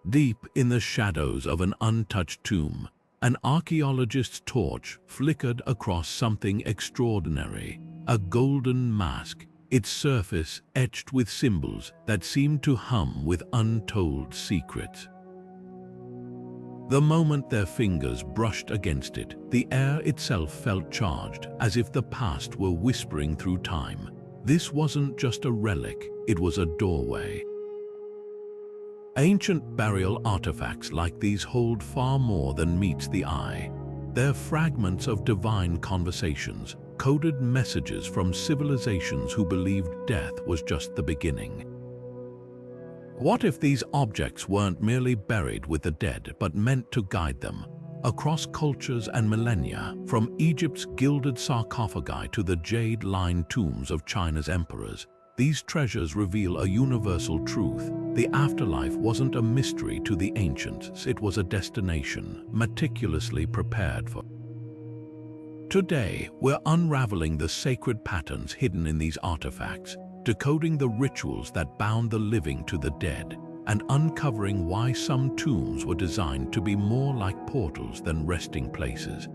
Deep in the shadows of an untouched tomb, an archaeologist's torch flickered across something extraordinary, a golden mask, its surface etched with symbols that seemed to hum with untold secrets. The moment their fingers brushed against it, the air itself felt charged, as if the past were whispering through time. This wasn't just a relic, it was a doorway. Ancient burial artifacts like these hold far more than meets the eye. They're fragments of divine conversations, coded messages from civilizations who believed death was just the beginning. What if these objects weren't merely buried with the dead, but meant to guide them? Across cultures and millennia, from Egypt's gilded sarcophagi to the jade-lined tombs of China's emperors, these treasures reveal a universal truth. The afterlife wasn't a mystery to the ancients, it was a destination, meticulously prepared for. Today, we're unraveling the sacred patterns hidden in these artifacts, decoding the rituals that bound the living to the dead, and uncovering why some tombs were designed to be more like portals than resting places.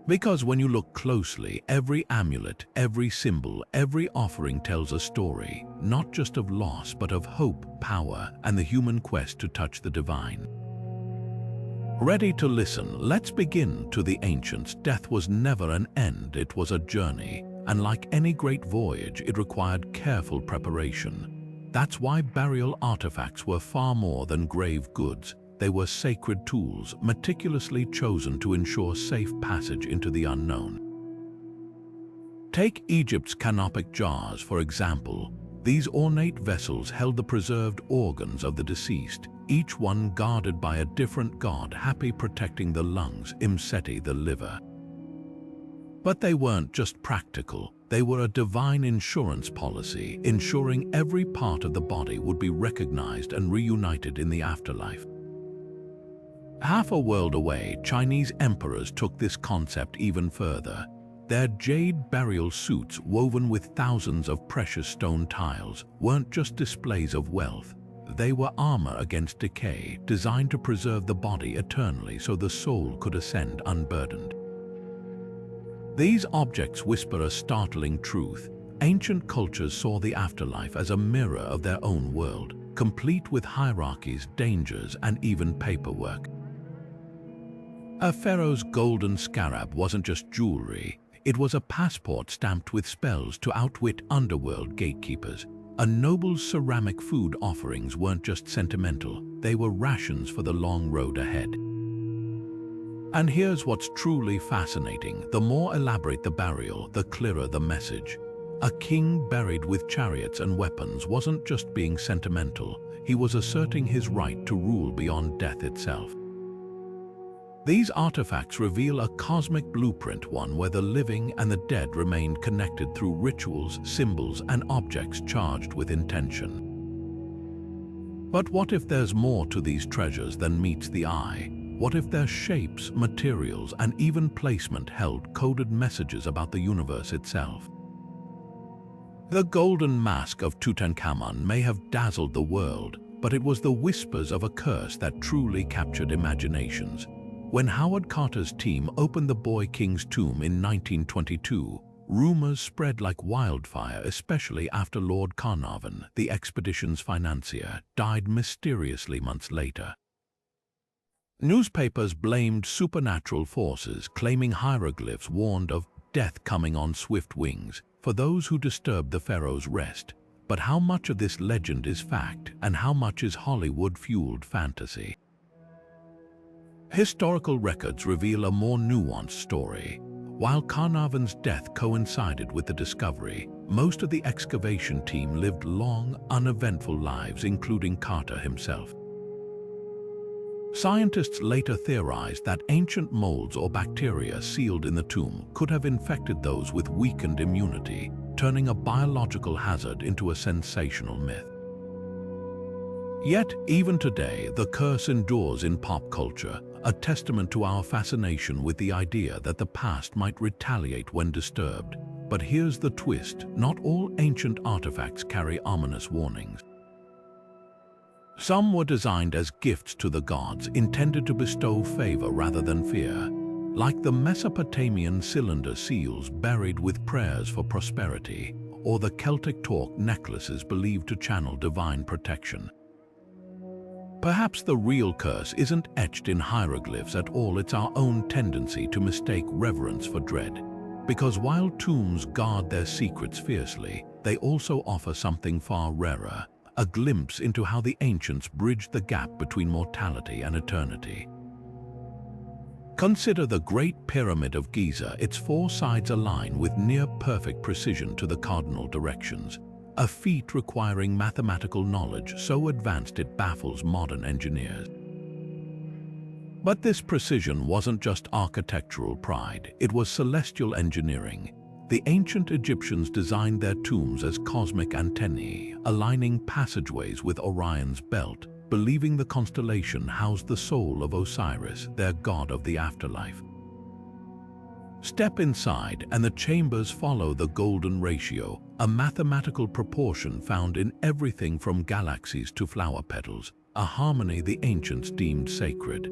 Because when you look closely, every amulet, every symbol, every offering tells a story, not just of loss, but of hope, power, and the human quest to touch the divine. Ready to listen? Let's begin. To the ancients, death was never an end, it was a journey. And like any great voyage, it required careful preparation. That's why burial artifacts were far more than grave goods. They were sacred tools, meticulously chosen to ensure safe passage into the unknown. Take Egypt's canopic jars, for example. These ornate vessels held the preserved organs of the deceased, each one guarded by a different god, Hapi protecting the lungs, Imseti the liver. But they weren't just practical, they were a divine insurance policy, ensuring every part of the body would be recognized and reunited in the afterlife. Half a world away, Chinese emperors took this concept even further. Their jade burial suits, woven with thousands of precious stone tiles, weren't just displays of wealth. They were armor against decay, designed to preserve the body eternally so the soul could ascend unburdened. These objects whisper a startling truth. Ancient cultures saw the afterlife as a mirror of their own world, complete with hierarchies, dangers, and even paperwork. A pharaoh's golden scarab wasn't just jewelry, it was a passport stamped with spells to outwit underworld gatekeepers. A noble's ceramic food offerings weren't just sentimental, they were rations for the long road ahead. And here's what's truly fascinating. The more elaborate the burial, the clearer the message. A king buried with chariots and weapons wasn't just being sentimental, he was asserting his right to rule beyond death itself. These artifacts reveal a cosmic blueprint, one where the living and the dead remained connected through rituals, symbols, and objects charged with intention. But what if there's more to these treasures than meets the eye? What if their shapes, materials, and even placement held coded messages about the universe itself? The golden mask of Tutankhamun may have dazzled the world, but it was the whispers of a curse that truly captured imaginations. When Howard Carter's team opened the Boy King's tomb in 1922, rumors spread like wildfire, especially after Lord Carnarvon, the expedition's financier, died mysteriously months later. Newspapers blamed supernatural forces, claiming hieroglyphs warned of death coming on swift wings for those who disturbed the pharaoh's rest. But how much of this legend is fact, and how much is Hollywood-fueled fantasy? Historical records reveal a more nuanced story. While Carnarvon's death coincided with the discovery, most of the excavation team lived long, uneventful lives, including Carter himself. Scientists later theorized that ancient molds or bacteria sealed in the tomb could have infected those with weakened immunity, turning a biological hazard into a sensational myth. Yet, even today, the curse endures in pop culture, a testament to our fascination with the idea that the past might retaliate when disturbed. But here's the twist: not all ancient artifacts carry ominous warnings. Some were designed as gifts to the gods, intended to bestow favor rather than fear, like the Mesopotamian cylinder seals buried with prayers for prosperity, or the Celtic torque necklaces believed to channel divine protection. Perhaps the real curse isn't etched in hieroglyphs at all, it's our own tendency to mistake reverence for dread. Because while tombs guard their secrets fiercely, they also offer something far rarer, a glimpse into how the ancients bridged the gap between mortality and eternity. Consider the Great Pyramid of Giza. Its four sides align with near-perfect precision to the cardinal directions, a feat requiring mathematical knowledge so advanced it baffles modern engineers. But this precision wasn't just architectural pride, it was celestial engineering. The ancient Egyptians designed their tombs as cosmic antennae, aligning passageways with Orion's belt, believing the constellation housed the soul of Osiris, their god of the afterlife. Step inside and the chambers follow the golden ratio, a mathematical proportion found in everything from galaxies to flower petals, a harmony the ancients deemed sacred.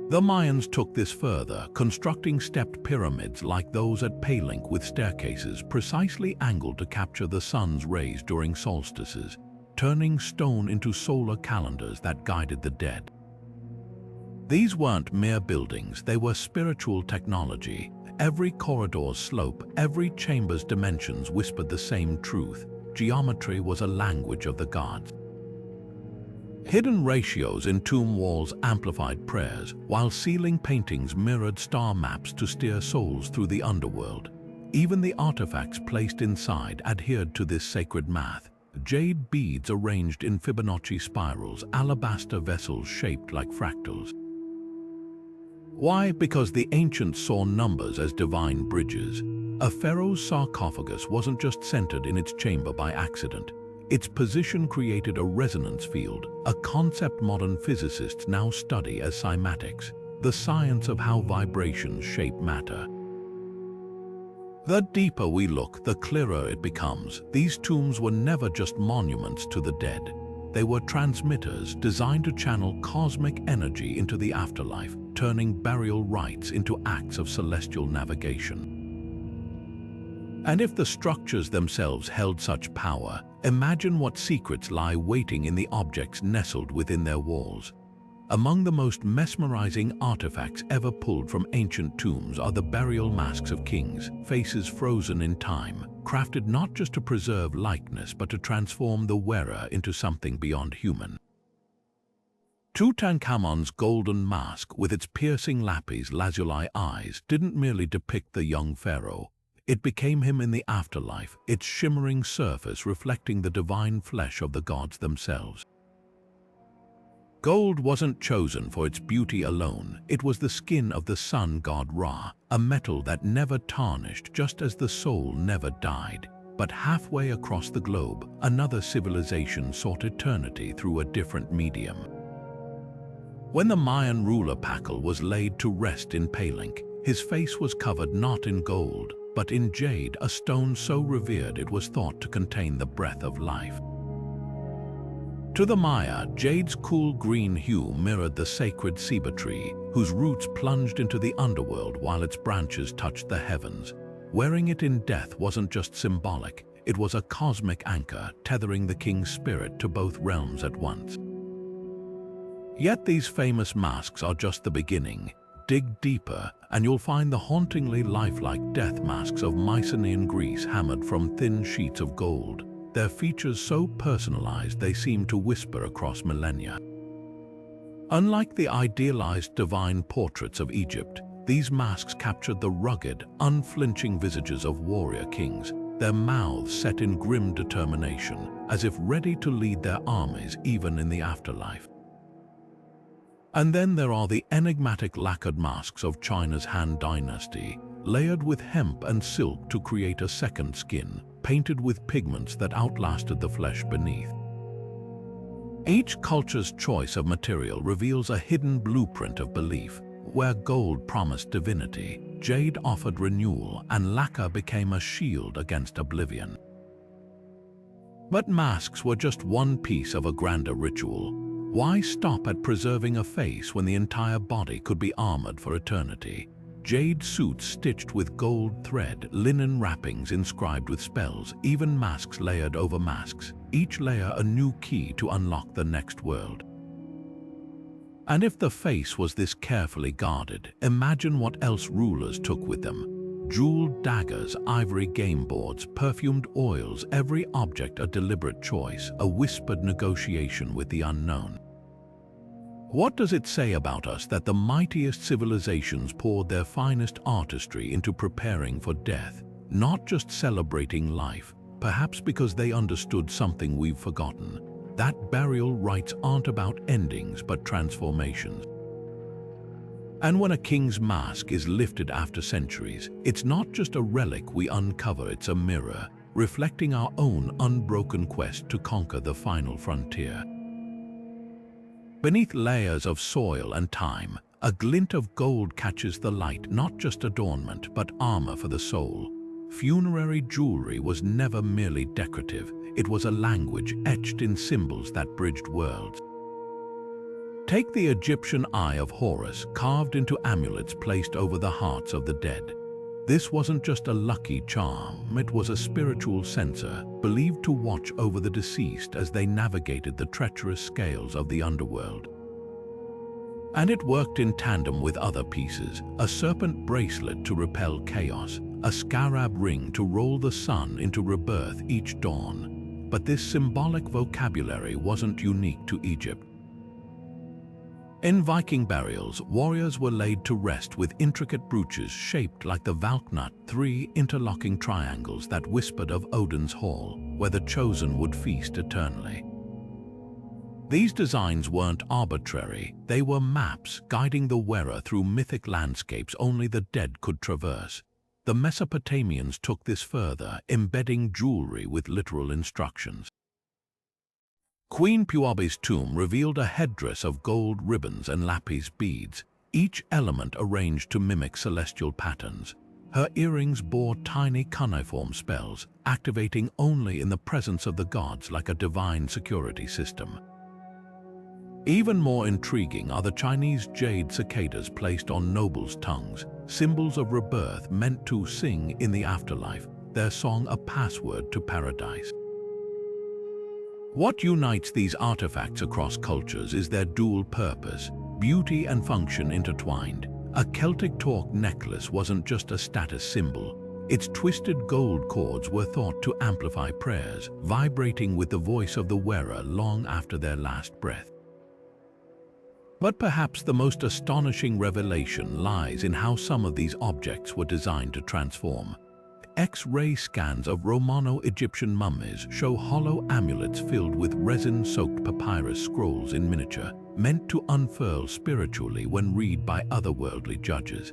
The Mayans took this further, constructing stepped pyramids like those at Palenque with staircases precisely angled to capture the sun's rays during solstices, turning stone into solar calendars that guided the dead. These weren't mere buildings, they were spiritual technology. Every corridor's slope, every chamber's dimensions whispered the same truth. Geometry was a language of the gods. Hidden ratios in tomb walls amplified prayers, while ceiling paintings mirrored star maps to steer souls through the underworld. Even the artifacts placed inside adhered to this sacred math. Jade beads arranged in Fibonacci spirals, alabaster vessels shaped like fractals. Why? Because the ancients saw numbers as divine bridges. A pharaoh's sarcophagus wasn't just centered in its chamber by accident. Its position created a resonance field, a concept modern physicists now study as cymatics, the science of how vibrations shape matter. The deeper we look, the clearer it becomes. These tombs were never just monuments to the dead. They were transmitters designed to channel cosmic energy into the afterlife, turning burial rites into acts of celestial navigation. And if the structures themselves held such power, imagine what secrets lie waiting in the objects nestled within their walls. Among the most mesmerizing artifacts ever pulled from ancient tombs are the burial masks of kings, faces frozen in time, crafted not just to preserve likeness but to transform the wearer into something beyond human. Tutankhamun's golden mask, with its piercing lapis lazuli eyes, didn't merely depict the young pharaoh. It became him in the afterlife, its shimmering surface reflecting the divine flesh of the gods themselves. Gold wasn't chosen for its beauty alone, it was the skin of the sun god Ra, a metal that never tarnished just as the soul never died. But halfway across the globe, another civilization sought eternity through a different medium. When the Mayan ruler Pakal was laid to rest in Palenque, his face was covered not in gold, but in jade, a stone so revered it was thought to contain the breath of life. To the Maya, jade's cool green hue mirrored the sacred ceiba tree, whose roots plunged into the underworld while its branches touched the heavens. Wearing it in death wasn't just symbolic, it was a cosmic anchor, tethering the king's spirit to both realms at once. Yet these famous masks are just the beginning. Dig deeper, and you'll find the hauntingly lifelike death masks of Mycenaean Greece hammered from thin sheets of gold, their features so personalized they seem to whisper across millennia. Unlike the idealized divine portraits of Egypt, these masks captured the rugged, unflinching visages of warrior kings, their mouths set in grim determination, as if ready to lead their armies even in the afterlife. And then there are the enigmatic lacquered masks of China's Han Dynasty, layered with hemp and silk to create a second skin, painted with pigments that outlasted the flesh beneath. Each culture's choice of material reveals a hidden blueprint of belief. Where gold promised divinity, jade offered renewal, and lacquer became a shield against oblivion. But masks were just one piece of a grander ritual. Why stop at preserving a face when the entire body could be armored for eternity? Jade suits stitched with gold thread, linen wrappings inscribed with spells, even masks layered over masks, each layer a new key to unlock the next world. And if the face was this carefully guarded, imagine what else rulers took with them. Jeweled daggers, ivory game boards, perfumed oils, every object a deliberate choice, a whispered negotiation with the unknown. What does it say about us that the mightiest civilizations poured their finest artistry into preparing for death, not just celebrating life, perhaps because they understood something we've forgotten, that burial rites aren't about endings but transformations. And when a king's mask is lifted after centuries, it's not just a relic we uncover, it's a mirror, reflecting our own unbroken quest to conquer the final frontier. Beneath layers of soil and time, a glint of gold catches the light, not just adornment, but armor for the soul. Funerary jewelry was never merely decorative, it was a language etched in symbols that bridged worlds. Take the Egyptian Eye of Horus, carved into amulets placed over the hearts of the dead. This wasn't just a lucky charm, it was a spiritual sensor, believed to watch over the deceased as they navigated the treacherous scales of the underworld. And it worked in tandem with other pieces, a serpent bracelet to repel chaos, a scarab ring to roll the sun into rebirth each dawn. But this symbolic vocabulary wasn't unique to Egypt. In Viking burials, warriors were laid to rest with intricate brooches shaped like the Valknut, three interlocking triangles that whispered of Odin's hall, where the chosen would feast eternally. These designs weren't arbitrary, they were maps guiding the wearer through mythic landscapes only the dead could traverse. The Mesopotamians took this further, embedding jewelry with literal instructions. Queen Puabi's tomb revealed a headdress of gold ribbons and lapis beads, each element arranged to mimic celestial patterns. Her earrings bore tiny cuneiform spells, activating only in the presence of the gods like a divine security system. Even more intriguing are the Chinese jade cicadas placed on nobles' tongues, symbols of rebirth meant to sing in the afterlife, their song a password to paradise. What unites these artifacts across cultures is their dual purpose, beauty and function intertwined. A Celtic torque necklace wasn't just a status symbol. Its twisted gold cords were thought to amplify prayers, vibrating with the voice of the wearer long after their last breath. But perhaps the most astonishing revelation lies in how some of these objects were designed to transform. X-ray scans of Romano-Egyptian mummies show hollow amulets filled with resin-soaked papyrus scrolls in miniature, meant to unfurl spiritually when read by otherworldly judges.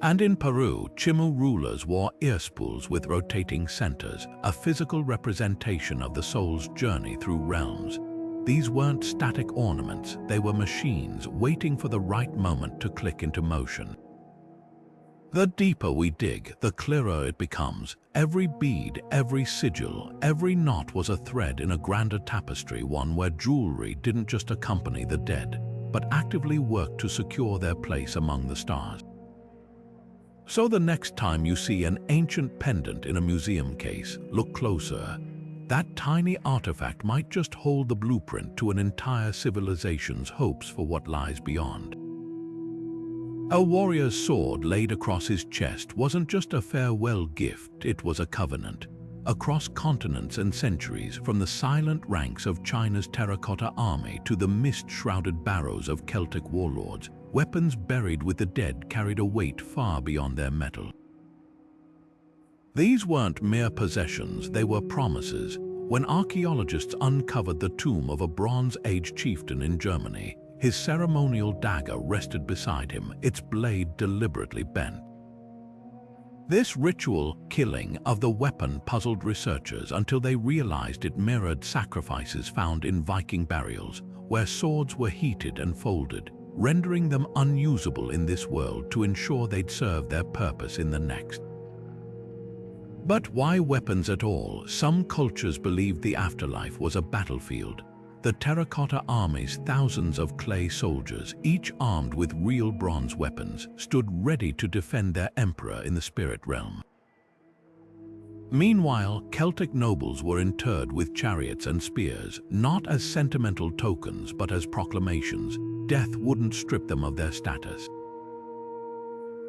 And in Peru, Chimu rulers wore earspools with rotating centers, a physical representation of the soul's journey through realms. These weren't static ornaments, they were machines waiting for the right moment to click into motion. The deeper we dig, the clearer it becomes. Every bead, every sigil, every knot was a thread in a grander tapestry, one where jewelry didn't just accompany the dead, but actively worked to secure their place among the stars. So the next time you see an ancient pendant in a museum case, look closer. That tiny artifact might just hold the blueprint to an entire civilization's hopes for what lies beyond. A warrior's sword laid across his chest wasn't just a farewell gift, it was a covenant. Across continents and centuries, from the silent ranks of China's terracotta army to the mist-shrouded barrows of Celtic warlords, weapons buried with the dead carried a weight far beyond their metal. These weren't mere possessions, they were promises. When archaeologists uncovered the tomb of a Bronze Age chieftain in Germany, his ceremonial dagger rested beside him, its blade deliberately bent. This ritual killing of the weapon puzzled researchers until they realized it mirrored sacrifices found in Viking burials, where swords were heated and folded, rendering them unusable in this world to ensure they'd serve their purpose in the next. But why weapons at all? Some cultures believed the afterlife was a battlefield. The terracotta armies, thousands of clay soldiers, each armed with real bronze weapons, stood ready to defend their emperor in the spirit realm. Meanwhile, Celtic nobles were interred with chariots and spears, not as sentimental tokens but as proclamations. Death wouldn't strip them of their status.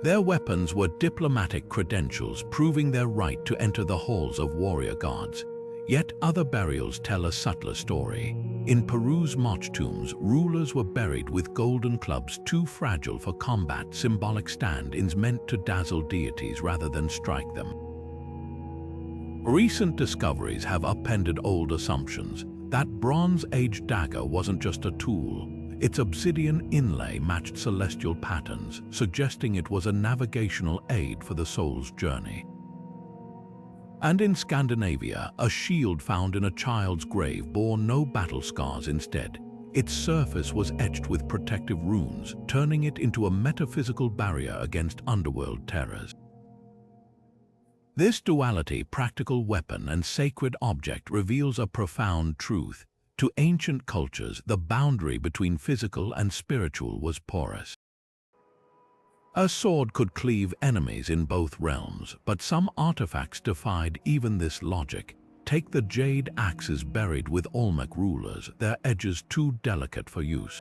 Their weapons were diplomatic credentials proving their right to enter the halls of warrior gods. Yet other burials tell a subtler story. In Peru's Moch tombs, rulers were buried with golden clubs too fragile for combat, symbolic stand-ins meant to dazzle deities rather than strike them. Recent discoveries have upended old assumptions. That Bronze Age dagger wasn't just a tool. Its obsidian inlay matched celestial patterns, suggesting it was a navigational aid for the soul's journey. And in Scandinavia, a shield found in a child's grave bore no battle scars instead. Its surface was etched with protective runes, turning it into a metaphysical barrier against underworld terrors. This duality, practical weapon and sacred object, reveals a profound truth. To ancient cultures, the boundary between physical and spiritual was porous. A sword could cleave enemies in both realms, but some artifacts defied even this logic. Take the jade axes buried with Olmec rulers, their edges too delicate for use.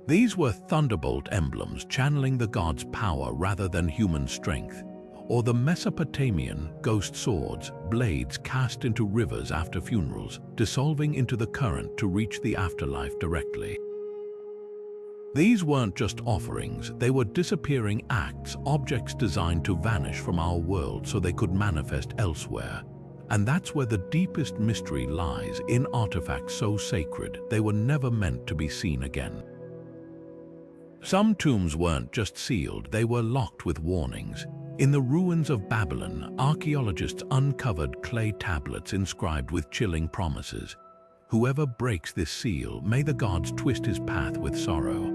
These were thunderbolt emblems channeling the god's power rather than human strength. Or the Mesopotamian ghost swords, blades cast into rivers after funerals, dissolving into the current to reach the afterlife directly. These weren't just offerings, they were disappearing acts, objects designed to vanish from our world so they could manifest elsewhere. And that's where the deepest mystery lies, in artifacts so sacred they were never meant to be seen again. Some tombs weren't just sealed, they were locked with warnings. In the ruins of Babylon, archaeologists uncovered clay tablets inscribed with chilling promises. Whoever breaks this seal, may the gods twist his path with sorrow.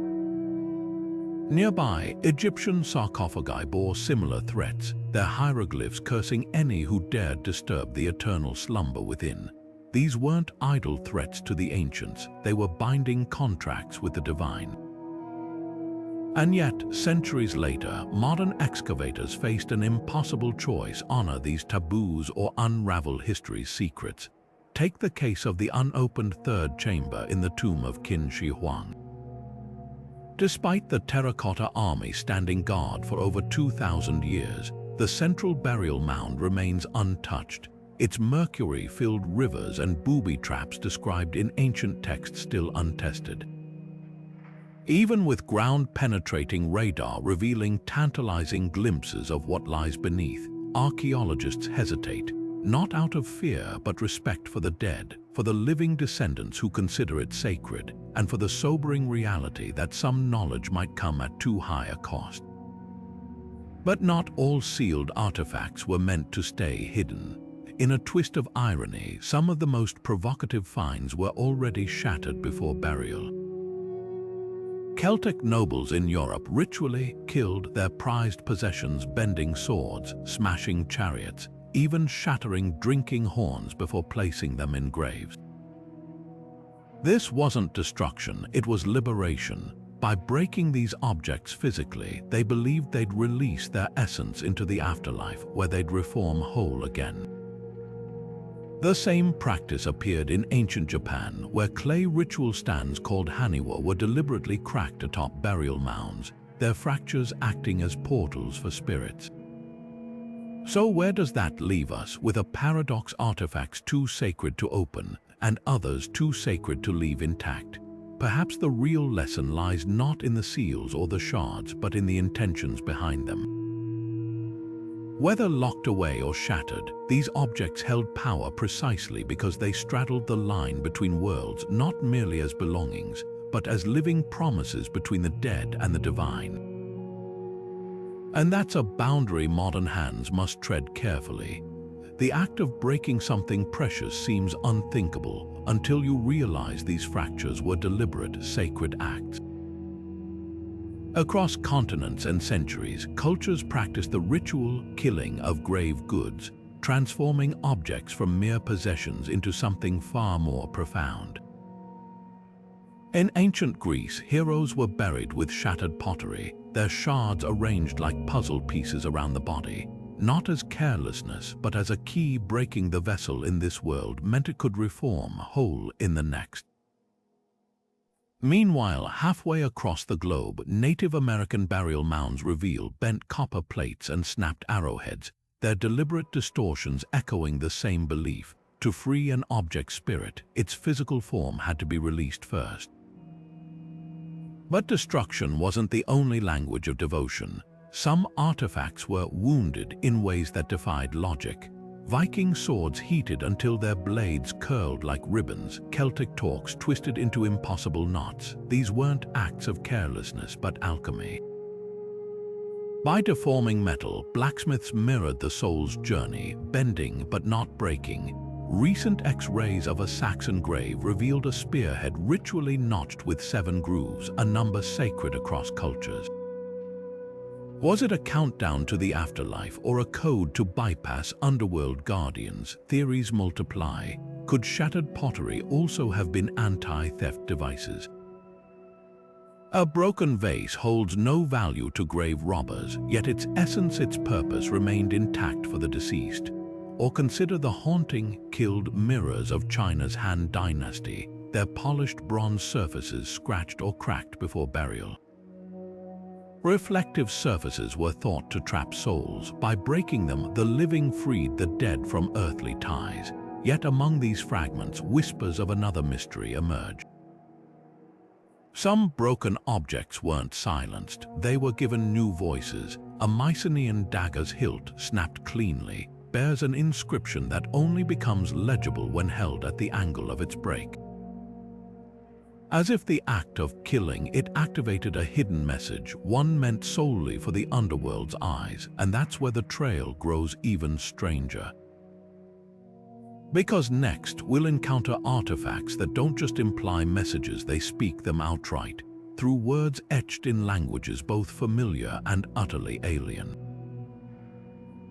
Nearby, Egyptian sarcophagi bore similar threats, their hieroglyphs cursing any who dared disturb the eternal slumber within. These weren't idle threats to the ancients, they were binding contracts with the divine. And yet, centuries later, modern excavators faced an impossible choice: honor these taboos or unravel history's secrets. Take the case of the unopened third chamber in the tomb of Qin Shi Huang. Despite the terracotta army standing guard for over 2,000 years, the central burial mound remains untouched, its mercury-filled rivers and booby traps described in ancient texts still untested. Even with ground-penetrating radar revealing tantalizing glimpses of what lies beneath, archaeologists hesitate, not out of fear but respect for the dead, for the living descendants who consider it sacred, and for the sobering reality that some knowledge might come at too high a cost. But not all sealed artifacts were meant to stay hidden. In a twist of irony, some of the most provocative finds were already shattered before burial. Celtic nobles in Europe ritually killed their prized possessions, bending swords, smashing chariots, even shattering drinking horns before placing them in graves. This wasn't destruction, it was liberation. By breaking these objects physically, they believed they'd release their essence into the afterlife, where they'd reform whole again. The same practice appeared in ancient Japan, where clay ritual stands called haniwa were deliberately cracked atop burial mounds, their fractures acting as portals for spirits. So where does that leave us, with a paradox: artifacts too sacred to open, and others too sacred to leave intact? Perhaps the real lesson lies not in the seals or the shards, but in the intentions behind them. Whether locked away or shattered, these objects held power precisely because they straddled the line between worlds, not merely as belongings, but as living promises between the dead and the divine. And that's a boundary modern hands must tread carefully. The act of breaking something precious seems unthinkable until you realize these fractures were deliberate, sacred acts. Across continents and centuries, cultures practiced the ritual killing of grave goods, transforming objects from mere possessions into something far more profound. In ancient Greece, heroes were buried with shattered pottery, their shards arranged like puzzle pieces around the body, not as carelessness, but as a key breaking the vessel in this world meant it could reform whole in the next. Meanwhile, halfway across the globe, Native American burial mounds reveal bent copper plates and snapped arrowheads, their deliberate distortions echoing the same belief. To free an object's spirit, its physical form had to be released first. But destruction wasn't the only language of devotion. Some artifacts were wounded in ways that defied logic. Viking swords heated until their blades curled like ribbons, Celtic torques twisted into impossible knots. These weren't acts of carelessness, but alchemy. By deforming metal, blacksmiths mirrored the soul's journey, bending but not breaking. Recent X-rays of a Saxon grave revealed a spearhead ritually notched with 7 grooves, a number sacred across cultures. Was it a countdown to the afterlife or a code to bypass underworld guardians? Theories multiply. Could shattered pottery also have been anti-theft devices? A broken vase holds no value to grave robbers, yet its essence, its purpose remained intact for the deceased. Or consider the haunting, killed mirrors of China's Han Dynasty, their polished bronze surfaces scratched or cracked before burial. Reflective surfaces were thought to trap souls. By breaking them, the living freed the dead from earthly ties. Yet among these fragments, whispers of another mystery emerge. Some broken objects weren't silenced, they were given new voices. A Mycenaean dagger's hilt, snapped cleanly, bears an inscription that only becomes legible when held at the angle of its break. As if the act of killing it activated a hidden message, one meant solely for the underworld's eyes, and that's where the trail grows even stranger. Because next, we'll encounter artifacts that don't just imply messages, they speak them outright, through words etched in languages both familiar and utterly alien.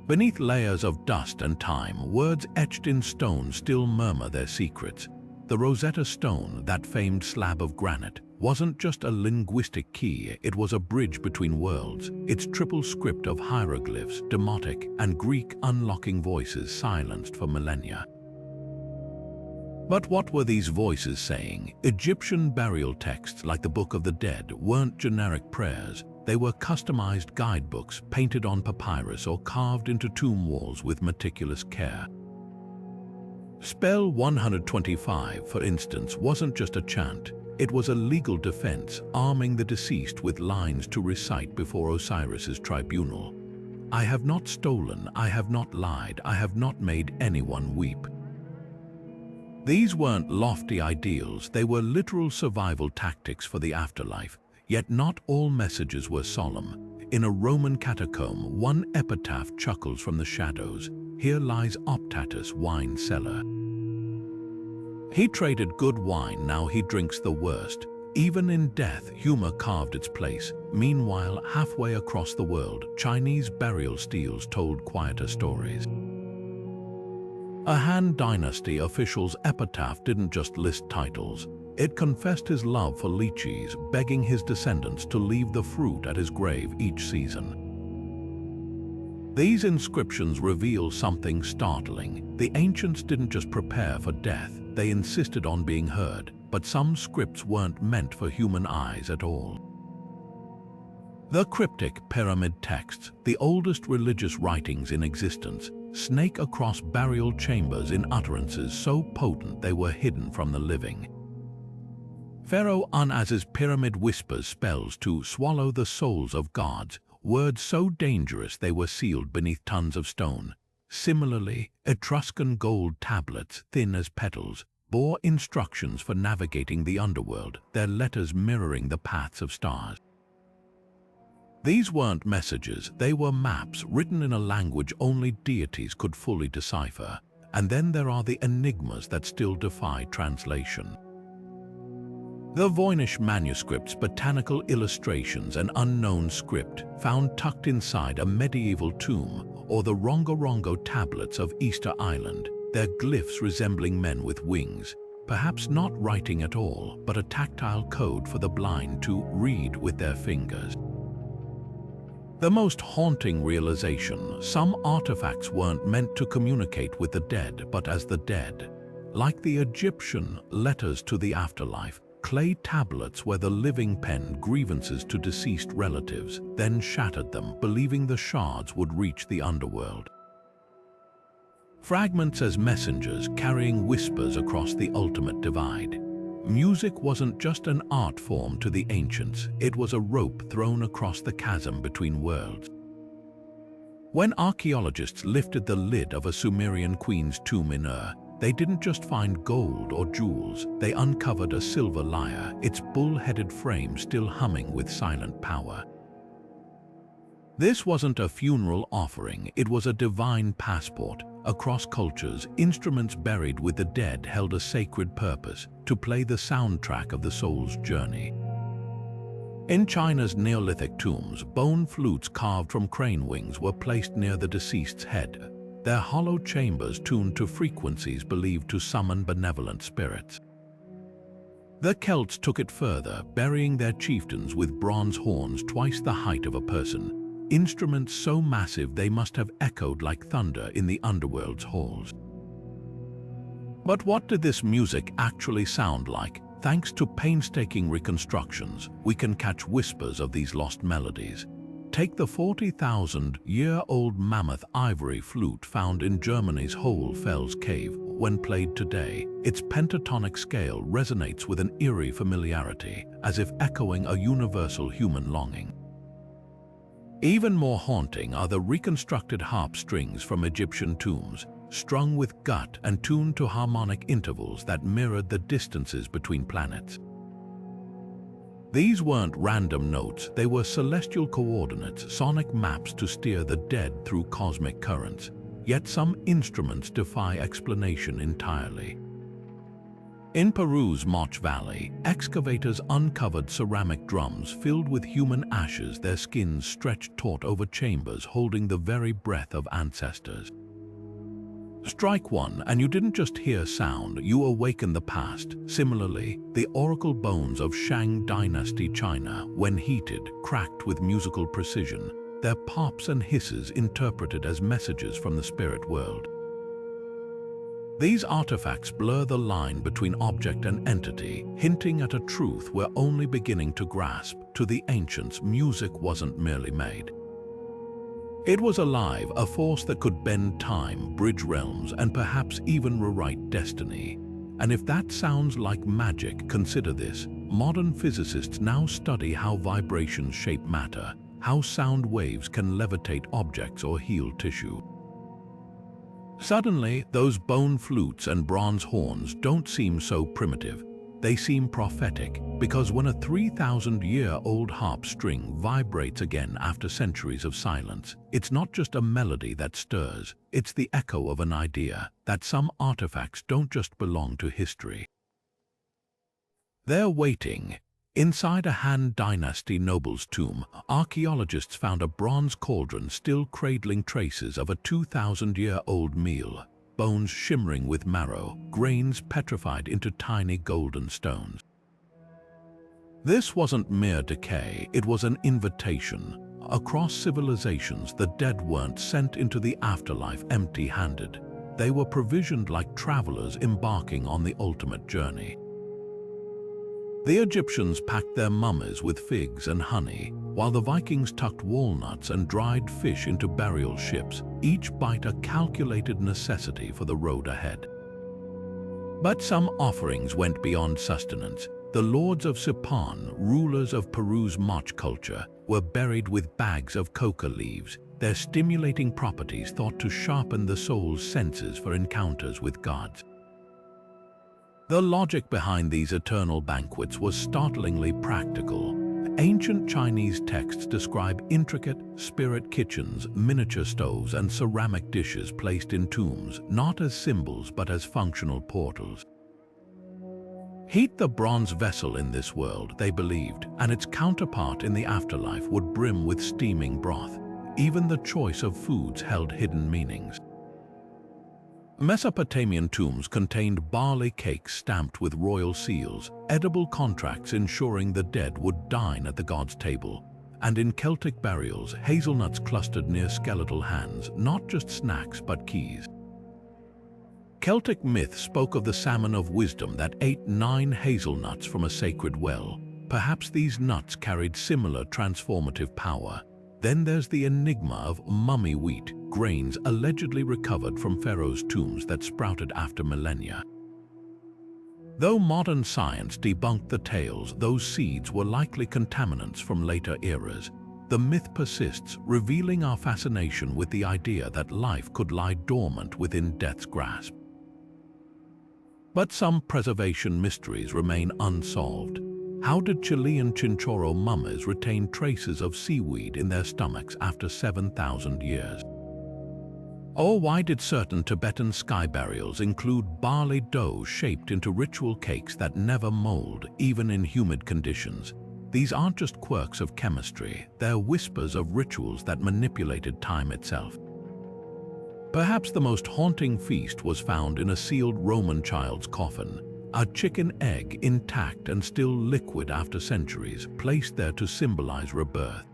Beneath layers of dust and time, words etched in stone still murmur their secrets. The Rosetta Stone, that famed slab of granite, wasn't just a linguistic key, it was a bridge between worlds, its triple script of hieroglyphs, Demotic, and Greek unlocking voices silenced for millennia. But what were these voices saying? Egyptian burial texts like the Book of the Dead weren't generic prayers, they were customized guidebooks painted on papyrus or carved into tomb walls with meticulous care. Spell 125, for instance, wasn't just a chant, it was a legal defense, arming the deceased with lines to recite before Osiris's tribunal. I have not stolen, I have not lied, I have not made anyone weep. These weren't lofty ideals, they were literal survival tactics for the afterlife, yet not all messages were solemn. In a Roman catacomb, one epitaph chuckles from the shadows, "Here lies Optatus, wine cellar. He traded good wine, now he drinks the worst." Even in death, humor carved its place. Meanwhile, halfway across the world, Chinese burial steles told quieter stories. A Han Dynasty official's epitaph didn't just list titles. It confessed his love for lychees, begging his descendants to leave the fruit at his grave each season. These inscriptions reveal something startling. The ancients didn't just prepare for death, they insisted on being heard, but some scripts weren't meant for human eyes at all. The cryptic pyramid texts, the oldest religious writings in existence, snake across burial chambers in utterances so potent they were hidden from the living. Pharaoh Unas's pyramid whispers spells to swallow the souls of gods, words so dangerous they were sealed beneath tons of stone. Similarly, Etruscan gold tablets, thin as petals, bore instructions for navigating the underworld, their letters mirroring the paths of stars. These weren't messages, they were maps written in a language only deities could fully decipher. And then there are the enigmas that still defy translation. The Voynich manuscripts, botanical illustrations, and unknown script found tucked inside a medieval tomb, or the Rongorongo tablets of Easter Island, their glyphs resembling men with wings, perhaps not writing at all, but a tactile code for the blind to read with their fingers. The most haunting realization: some artifacts weren't meant to communicate with the dead, but as the dead. Like the Egyptian letters to the afterlife, clay tablets where the living penned grievances to deceased relatives, then shattered them, believing the shards would reach the underworld. Fragments as messengers carrying whispers across the ultimate divide. Music wasn't just an art form to the ancients, it was a rope thrown across the chasm between worlds. When archaeologists lifted the lid of a Sumerian queen's tomb in Ur, they didn't just find gold or jewels, they uncovered a silver lyre, its bull-headed frame still humming with silent power. This wasn't a funeral offering, it was a divine passport. Across cultures, instruments buried with the dead held a sacred purpose: to play the soundtrack of the soul's journey. In China's Neolithic tombs, bone flutes carved from crane wings were placed near the deceased's head, their hollow chambers tuned to frequencies believed to summon benevolent spirits. The Celts took it further, burying their chieftains with bronze horns twice the height of a person, instruments so massive they must have echoed like thunder in the underworld's halls. But what did this music actually sound like? Thanks to painstaking reconstructions, we can catch whispers of these lost melodies. Take the 40,000-year-old mammoth ivory flute found in Germany's Hohlfels cave. When played today, its pentatonic scale resonates with an eerie familiarity, as if echoing a universal human longing. Even more haunting are the reconstructed harp strings from Egyptian tombs, strung with gut and tuned to harmonic intervals that mirrored the distances between planets. These weren't random notes, they were celestial coordinates, sonic maps to steer the dead through cosmic currents. Yet some instruments defy explanation entirely. In Peru's Moche Valley, excavators uncovered ceramic drums filled with human ashes, their skins stretched taut over chambers holding the very breath of ancestors. Strike one, and you didn't just hear sound, you awaken the past. Similarly, the oracle bones of Shang Dynasty China, when heated, cracked with musical precision, their pops and hisses interpreted as messages from the spirit world. These artifacts blur the line between object and entity, hinting at a truth we're only beginning to grasp. To the ancients, music wasn't merely made. It was alive, a force that could bend time, bridge realms, and perhaps even rewrite destiny. And if that sounds like magic, consider this. Modern physicists now study how vibrations shape matter, how sound waves can levitate objects or heal tissue. Suddenly, those bone flutes and bronze horns don't seem so primitive. They seem prophetic, because when a 3,000-year-old harp string vibrates again after centuries of silence, it's not just a melody that stirs, it's the echo of an idea that some artifacts don't just belong to history. They're waiting. Inside a Han Dynasty noble's tomb, archaeologists found a bronze cauldron still cradling traces of a 2,000-year-old meal, bones shimmering with marrow, grains petrified into tiny golden stones. This wasn't mere decay, it was an invitation. Across civilizations, the dead weren't sent into the afterlife empty-handed. They were provisioned like travelers embarking on the ultimate journey. The Egyptians packed their mummies with figs and honey, while the Vikings tucked walnuts and dried fish into burial ships, each bite a calculated necessity for the road ahead. But some offerings went beyond sustenance. The lords of Sipan, rulers of Peru's Moche culture, were buried with bags of coca leaves, their stimulating properties thought to sharpen the soul's senses for encounters with gods. The logic behind these eternal banquets was startlingly practical. Ancient Chinese texts describe intricate spirit kitchens, miniature stoves, and ceramic dishes placed in tombs, not as symbols but as functional portals. Heat the bronze vessel in this world, they believed, and its counterpart in the afterlife would brim with steaming broth. Even the choice of foods held hidden meanings. Mesopotamian tombs contained barley cakes stamped with royal seals, edible contracts ensuring the dead would dine at the god's table. And in Celtic burials, hazelnuts clustered near skeletal hands, not just snacks but keys. Celtic myth spoke of the salmon of wisdom that ate 9 hazelnuts from a sacred well. Perhaps these nuts carried similar transformative power. Then there's the enigma of mummy wheat, grains allegedly recovered from pharaohs' tombs that sprouted after millennia. Though modern science debunked the tales, those seeds were likely contaminants from later eras. The myth persists, revealing our fascination with the idea that life could lie dormant within death's grasp. But some preservation mysteries remain unsolved. How did Chilean Chinchorro mummies retain traces of seaweed in their stomachs after 7,000 years? Or why did certain Tibetan sky burials include barley dough shaped into ritual cakes that never mold, even in humid conditions? These aren't just quirks of chemistry, they're whispers of rituals that manipulated time itself. Perhaps the most haunting feast was found in a sealed Roman child's coffin. A chicken egg, intact and still liquid after centuries, placed there to symbolize rebirth.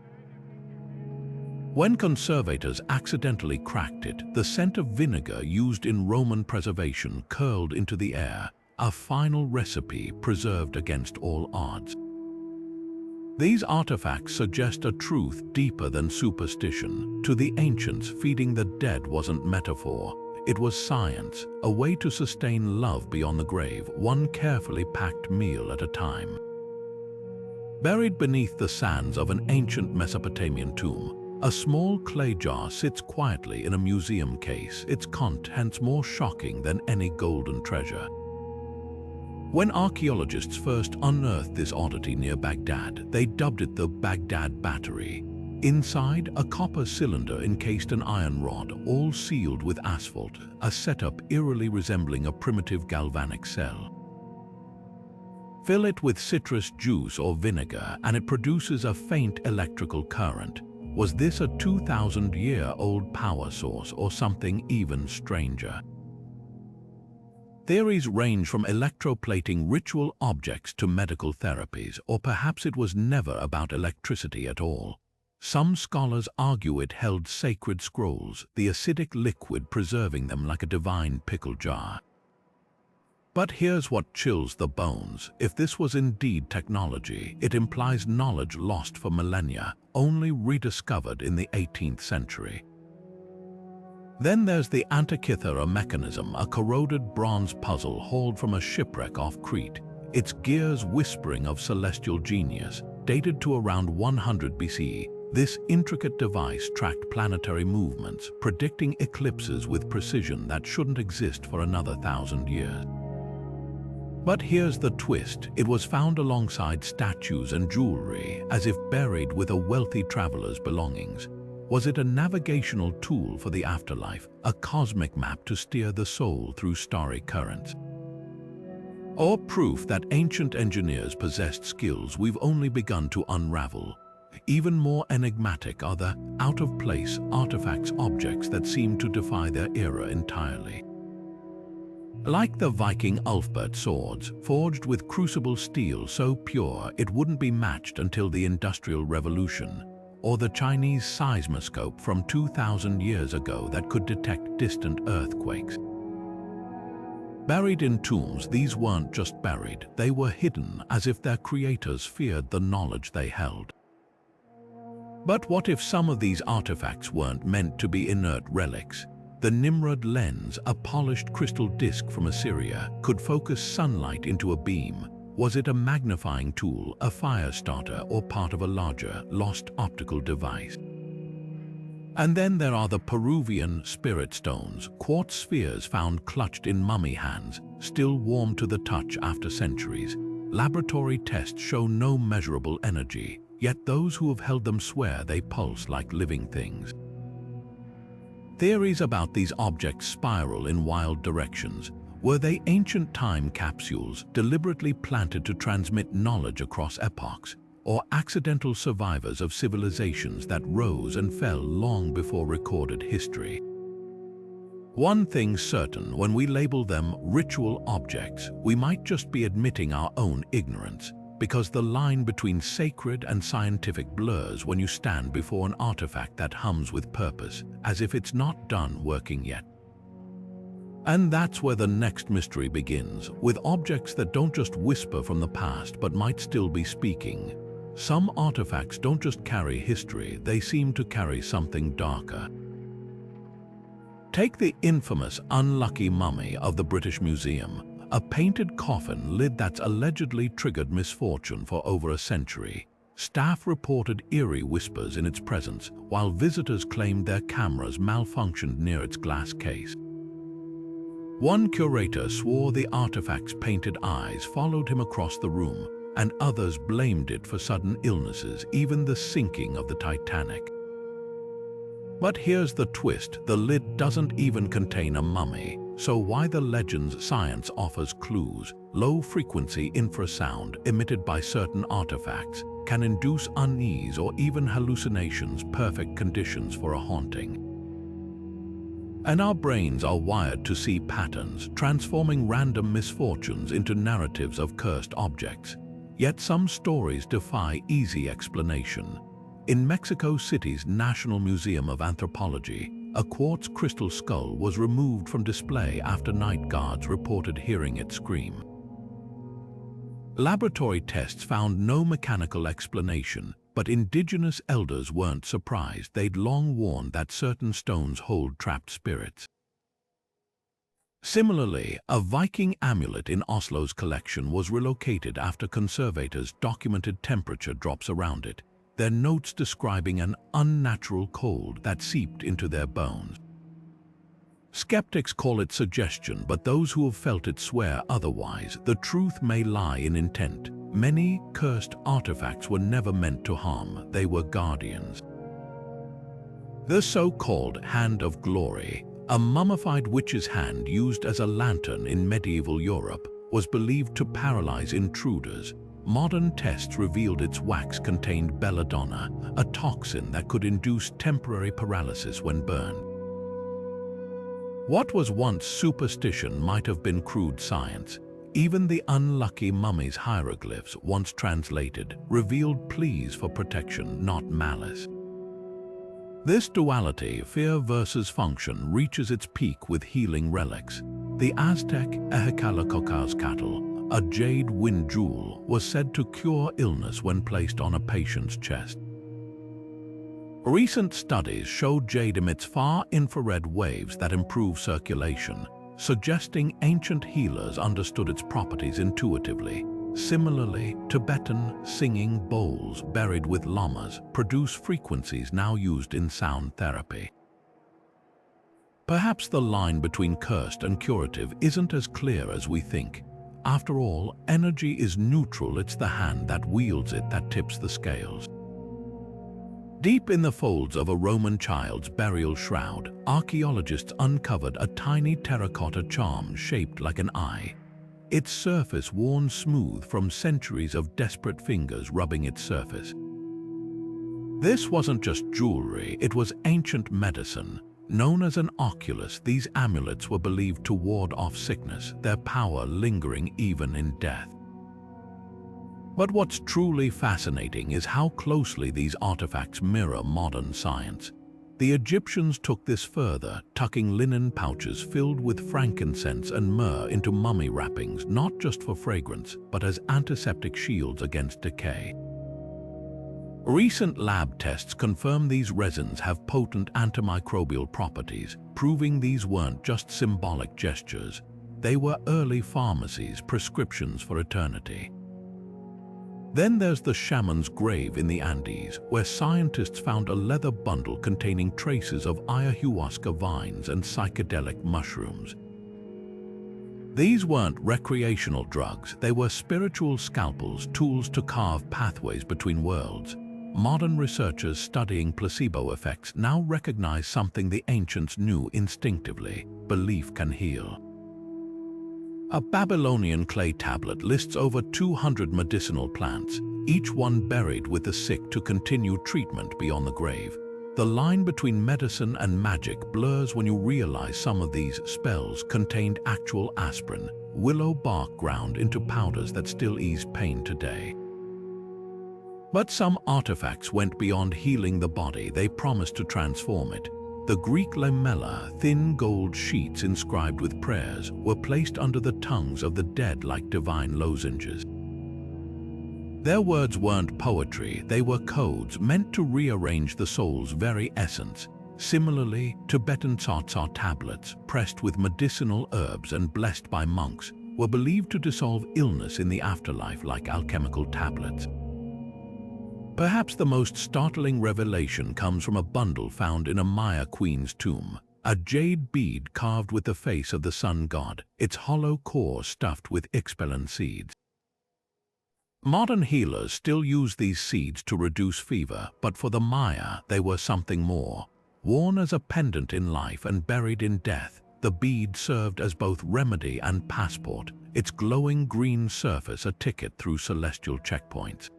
When conservators accidentally cracked it, the scent of vinegar used in Roman preservation curled into the air, a final recipe preserved against all odds. These artifacts suggest a truth deeper than superstition. To the ancients, feeding the dead wasn't metaphor. It was science, a way to sustain love beyond the grave, one carefully packed meal at a time. Buried beneath the sands of an ancient Mesopotamian tomb, a small clay jar sits quietly in a museum case, its contents more shocking than any golden treasure. When archaeologists first unearthed this oddity near Baghdad, they dubbed it the Baghdad Battery. Inside, a copper cylinder encased an iron rod, all sealed with asphalt, a setup eerily resembling a primitive galvanic cell. Fill it with citrus juice or vinegar, and it produces a faint electrical current. Was this a 2,000-year-old power source or something even stranger? Theories range from electroplating ritual objects to medical therapies, or perhaps it was never about electricity at all. Some scholars argue it held sacred scrolls, the acidic liquid preserving them like a divine pickle jar. But here's what chills the bones. If this was indeed technology, it implies knowledge lost for millennia, only rediscovered in the 18th century. Then there's the Antikythera mechanism, a corroded bronze puzzle hauled from a shipwreck off Crete, its gears whispering of celestial genius. Dated to around 100 BCE, this intricate device tracked planetary movements, predicting eclipses with precision that shouldn't exist for another 1,000 years. But here's the twist. It was found alongside statues and jewelry, as if buried with a wealthy traveler's belongings. Was it a navigational tool for the afterlife, a cosmic map to steer the soul through starry currents? Or proof that ancient engineers possessed skills we've only begun to unravel? Even more enigmatic are the out-of-place artifacts, objects that seem to defy their era entirely. Like the Viking Ulfbert swords, forged with crucible steel so pure it wouldn't be matched until the Industrial Revolution, or the Chinese seismoscope from 2,000 years ago that could detect distant earthquakes. Buried in tombs, these weren't just buried, they were hidden, as if their creators feared the knowledge they held. But what if some of these artifacts weren't meant to be inert relics? The Nimrod lens, a polished crystal disc from Assyria, could focus sunlight into a beam. Was it a magnifying tool, a fire starter, or part of a larger, lost optical device? And then there are the Peruvian spirit stones, quartz spheres found clutched in mummy hands, still warm to the touch after centuries. Laboratory tests show no measurable energy, yet those who have held them swear they pulse like living things. Theories about these objects spiral in wild directions. Were they ancient time capsules deliberately planted to transmit knowledge across epochs, or accidental survivors of civilizations that rose and fell long before recorded history? One thing's certain: when we label them ritual objects, we might just be admitting our own ignorance, because the line between sacred and scientific blurs when you stand before an artifact that hums with purpose, as if it's not done working yet. And that's where the next mystery begins, with objects that don't just whisper from the past but might still be speaking. Some artifacts don't just carry history, they seem to carry something darker. Take the infamous unlucky mummy of the British Museum, a painted coffin lid that's allegedly triggered misfortune for over a century. Staff reported eerie whispers in its presence, while visitors claimed their cameras malfunctioned near its glass case. One curator swore the artifact's painted eyes followed him across the room, and others blamed it for sudden illnesses, even the sinking of the Titanic. But here's the twist: the lid doesn't even contain a mummy, so why the legends? Science offers clues. Low-frequency infrasound emitted by certain artifacts can induce unease or even hallucinations, perfect conditions for a haunting. And our brains are wired to see patterns, transforming random misfortunes into narratives of cursed objects. Yet some stories defy easy explanation. In Mexico City's National Museum of Anthropology, a quartz crystal skull was removed from display after night guards reported hearing it scream. Laboratory tests found no mechanical explanation, but indigenous elders weren't surprised. They'd long warned that certain stones hold trapped spirits. Similarly, a Viking amulet in Oslo's collection was relocated after conservators documented temperature drops around it, their notes describing an unnatural cold that seeped into their bones. Skeptics call it suggestion, but those who have felt it swear otherwise. The truth may lie in intent. Many cursed artifacts were never meant to harm, they were guardians. The so-called Hand of Glory, a mummified witch's hand used as a lantern in medieval Europe, was believed to paralyze intruders. Modern tests revealed its wax contained belladonna, a toxin that could induce temporary paralysis when burned. What was once superstition might have been crude science. Even the unlucky mummy's hieroglyphs, once translated, revealed pleas for protection, not malice. This duality, fear versus function, reaches its peak with healing relics. The Aztec Ejecalcocauscatl, a jade wind jewel, was said to cure illness when placed on a patient's chest. Recent studies showed jade emits far-infrared waves that improve circulation, suggesting ancient healers understood its properties intuitively. Similarly, Tibetan singing bowls buried with lamas produce frequencies now used in sound therapy. Perhaps the line between cursed and curative isn't as clear as we think. After all, energy is neutral. It's the hand that wields it that tips the scales. Deep in the folds of a Roman child's burial shroud, archaeologists uncovered a tiny terracotta charm shaped like an eye, its surface worn smooth from centuries of desperate fingers rubbing its surface. This wasn't just jewelry, it was ancient medicine. Known as an oculus, these amulets were believed to ward off sickness, their power lingering even in death. But what's truly fascinating is how closely these artifacts mirror modern science. The Egyptians took this further, tucking linen pouches filled with frankincense and myrrh into mummy wrappings, not just for fragrance, but as antiseptic shields against decay. Recent lab tests confirm these resins have potent antimicrobial properties, proving these weren't just symbolic gestures. They were early pharmacies' prescriptions for eternity. Then there's the shaman's grave in the Andes, where scientists found a leather bundle containing traces of ayahuasca vines and psychedelic mushrooms. These weren't recreational drugs, they were spiritual scalpels, tools to carve pathways between worlds. Modern researchers studying placebo effects now recognize something the ancients knew instinctively: belief can heal. A Babylonian clay tablet lists over 200 medicinal plants, each one buried with the sick to continue treatment beyond the grave. The line between medicine and magic blurs when you realize some of these spells contained actual aspirin, willow bark ground into powders that still ease pain today. But some artifacts went beyond healing the body, they promised to transform it. The Greek lamella, thin gold sheets inscribed with prayers, were placed under the tongues of the dead like divine lozenges. Their words weren't poetry, they were codes meant to rearrange the soul's very essence. Similarly, Tibetan tsatsar tablets, pressed with medicinal herbs and blessed by monks, were believed to dissolve illness in the afterlife like alchemical tablets. Perhaps the most startling revelation comes from a bundle found in a Maya queen's tomb. A jade bead carved with the face of the sun god, its hollow core stuffed with expellant seeds. Modern healers still use these seeds to reduce fever, but for the Maya, they were something more. Worn as a pendant in life and buried in death, the bead served as both remedy and passport, its glowing green surface a ticket through celestial checkpoints.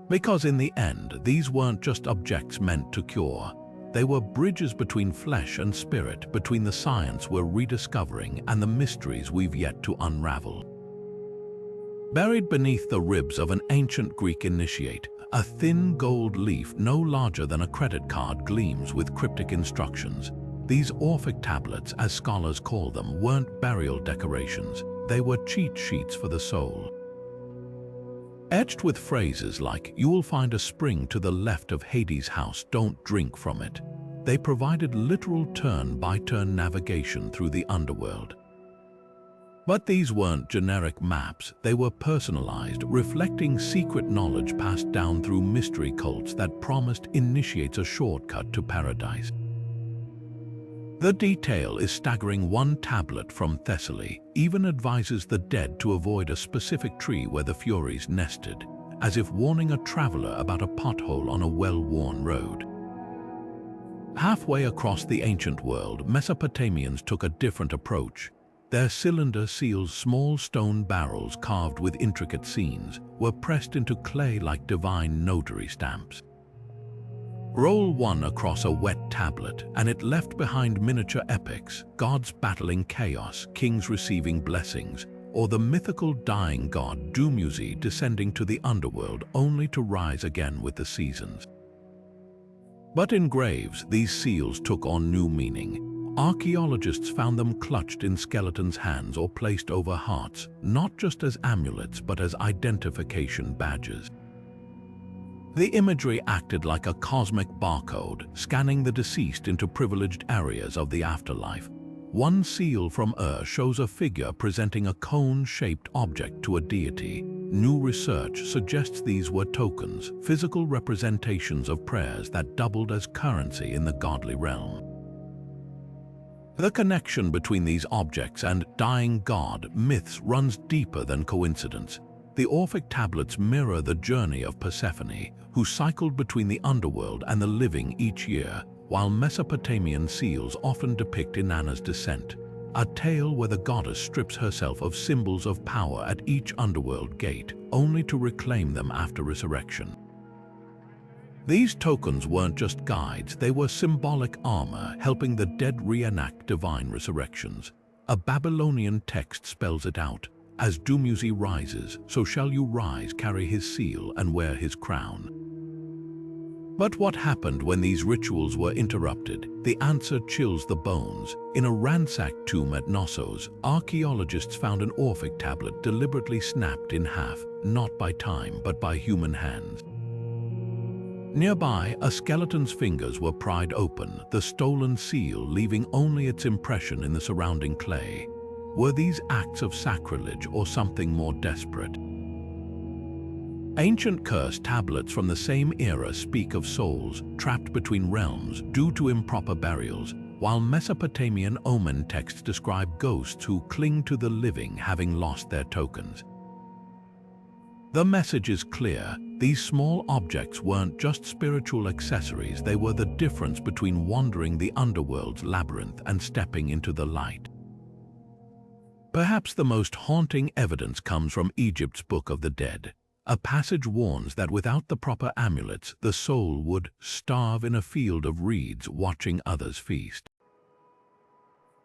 Because in the end, these weren't just objects meant to cure. They were bridges between flesh and spirit, between the science we're rediscovering and the mysteries we've yet to unravel. Buried beneath the ribs of an ancient Greek initiate, a thin gold leaf no larger than a credit card gleams with cryptic instructions. These Orphic tablets, as scholars call them, weren't burial decorations. They were cheat sheets for the soul. Etched with phrases like, "You will find a spring to the left of Hades' house, don't drink from it." They provided literal turn-by-turn navigation through the underworld. But these weren't generic maps, they were personalized, reflecting secret knowledge passed down through mystery cults that promised initiates a shortcut to paradise. The detail is staggering. One tablet from Thessaly even advises the dead to avoid a specific tree where the Furies nested, as if warning a traveler about a pothole on a well-worn road. Halfway across the ancient world, Mesopotamians took a different approach. Their cylinder seals, small stone barrels carved with intricate scenes, were pressed into clay like divine notary stamps. Roll one across a wet tablet, and it left behind miniature epics, gods battling chaos, kings receiving blessings, or the mythical dying god Dumuzi descending to the underworld only to rise again with the seasons. But in graves, these seals took on new meaning. Archaeologists found them clutched in skeletons' hands or placed over hearts, not just as amulets but as identification badges. The imagery acted like a cosmic barcode, scanning the deceased into privileged areas of the afterlife. One seal from shows a figure presenting a cone-shaped object to a deity. New research suggests these were tokens, physical representations of prayers that doubled as currency in the godly realm. The connection between these objects and dying god myths runs deeper than coincidence. The Orphic tablets mirror the journey of Persephone, who cycled between the underworld and the living each year, while Mesopotamian seals often depict Inanna's descent, a tale where the goddess strips herself of symbols of power at each underworld gate, only to reclaim them after resurrection. These tokens weren't just guides, they were symbolic armor, helping the dead reenact divine resurrections. A Babylonian text spells it out. As Dumuzi rises, so shall you rise, carry his seal, and wear his crown. But what happened when these rituals were interrupted? The answer chills the bones. In a ransacked tomb at Knossos, archaeologists found an Orphic tablet deliberately snapped in half, not by time, but by human hands. Nearby, a skeleton's fingers were pried open, the stolen seal leaving only its impression in the surrounding clay. Were these acts of sacrilege or something more desperate? Ancient curse tablets from the same era speak of souls trapped between realms due to improper burials, while Mesopotamian omen texts describe ghosts who cling to the living having lost their tokens. The message is clear. These small objects weren't just spiritual accessories, they were the difference between wandering the underworld's labyrinth and stepping into the light. Perhaps the most haunting evidence comes from Egypt's Book of the Dead. A passage warns that without the proper amulets, the soul would starve in a field of reeds watching others feast.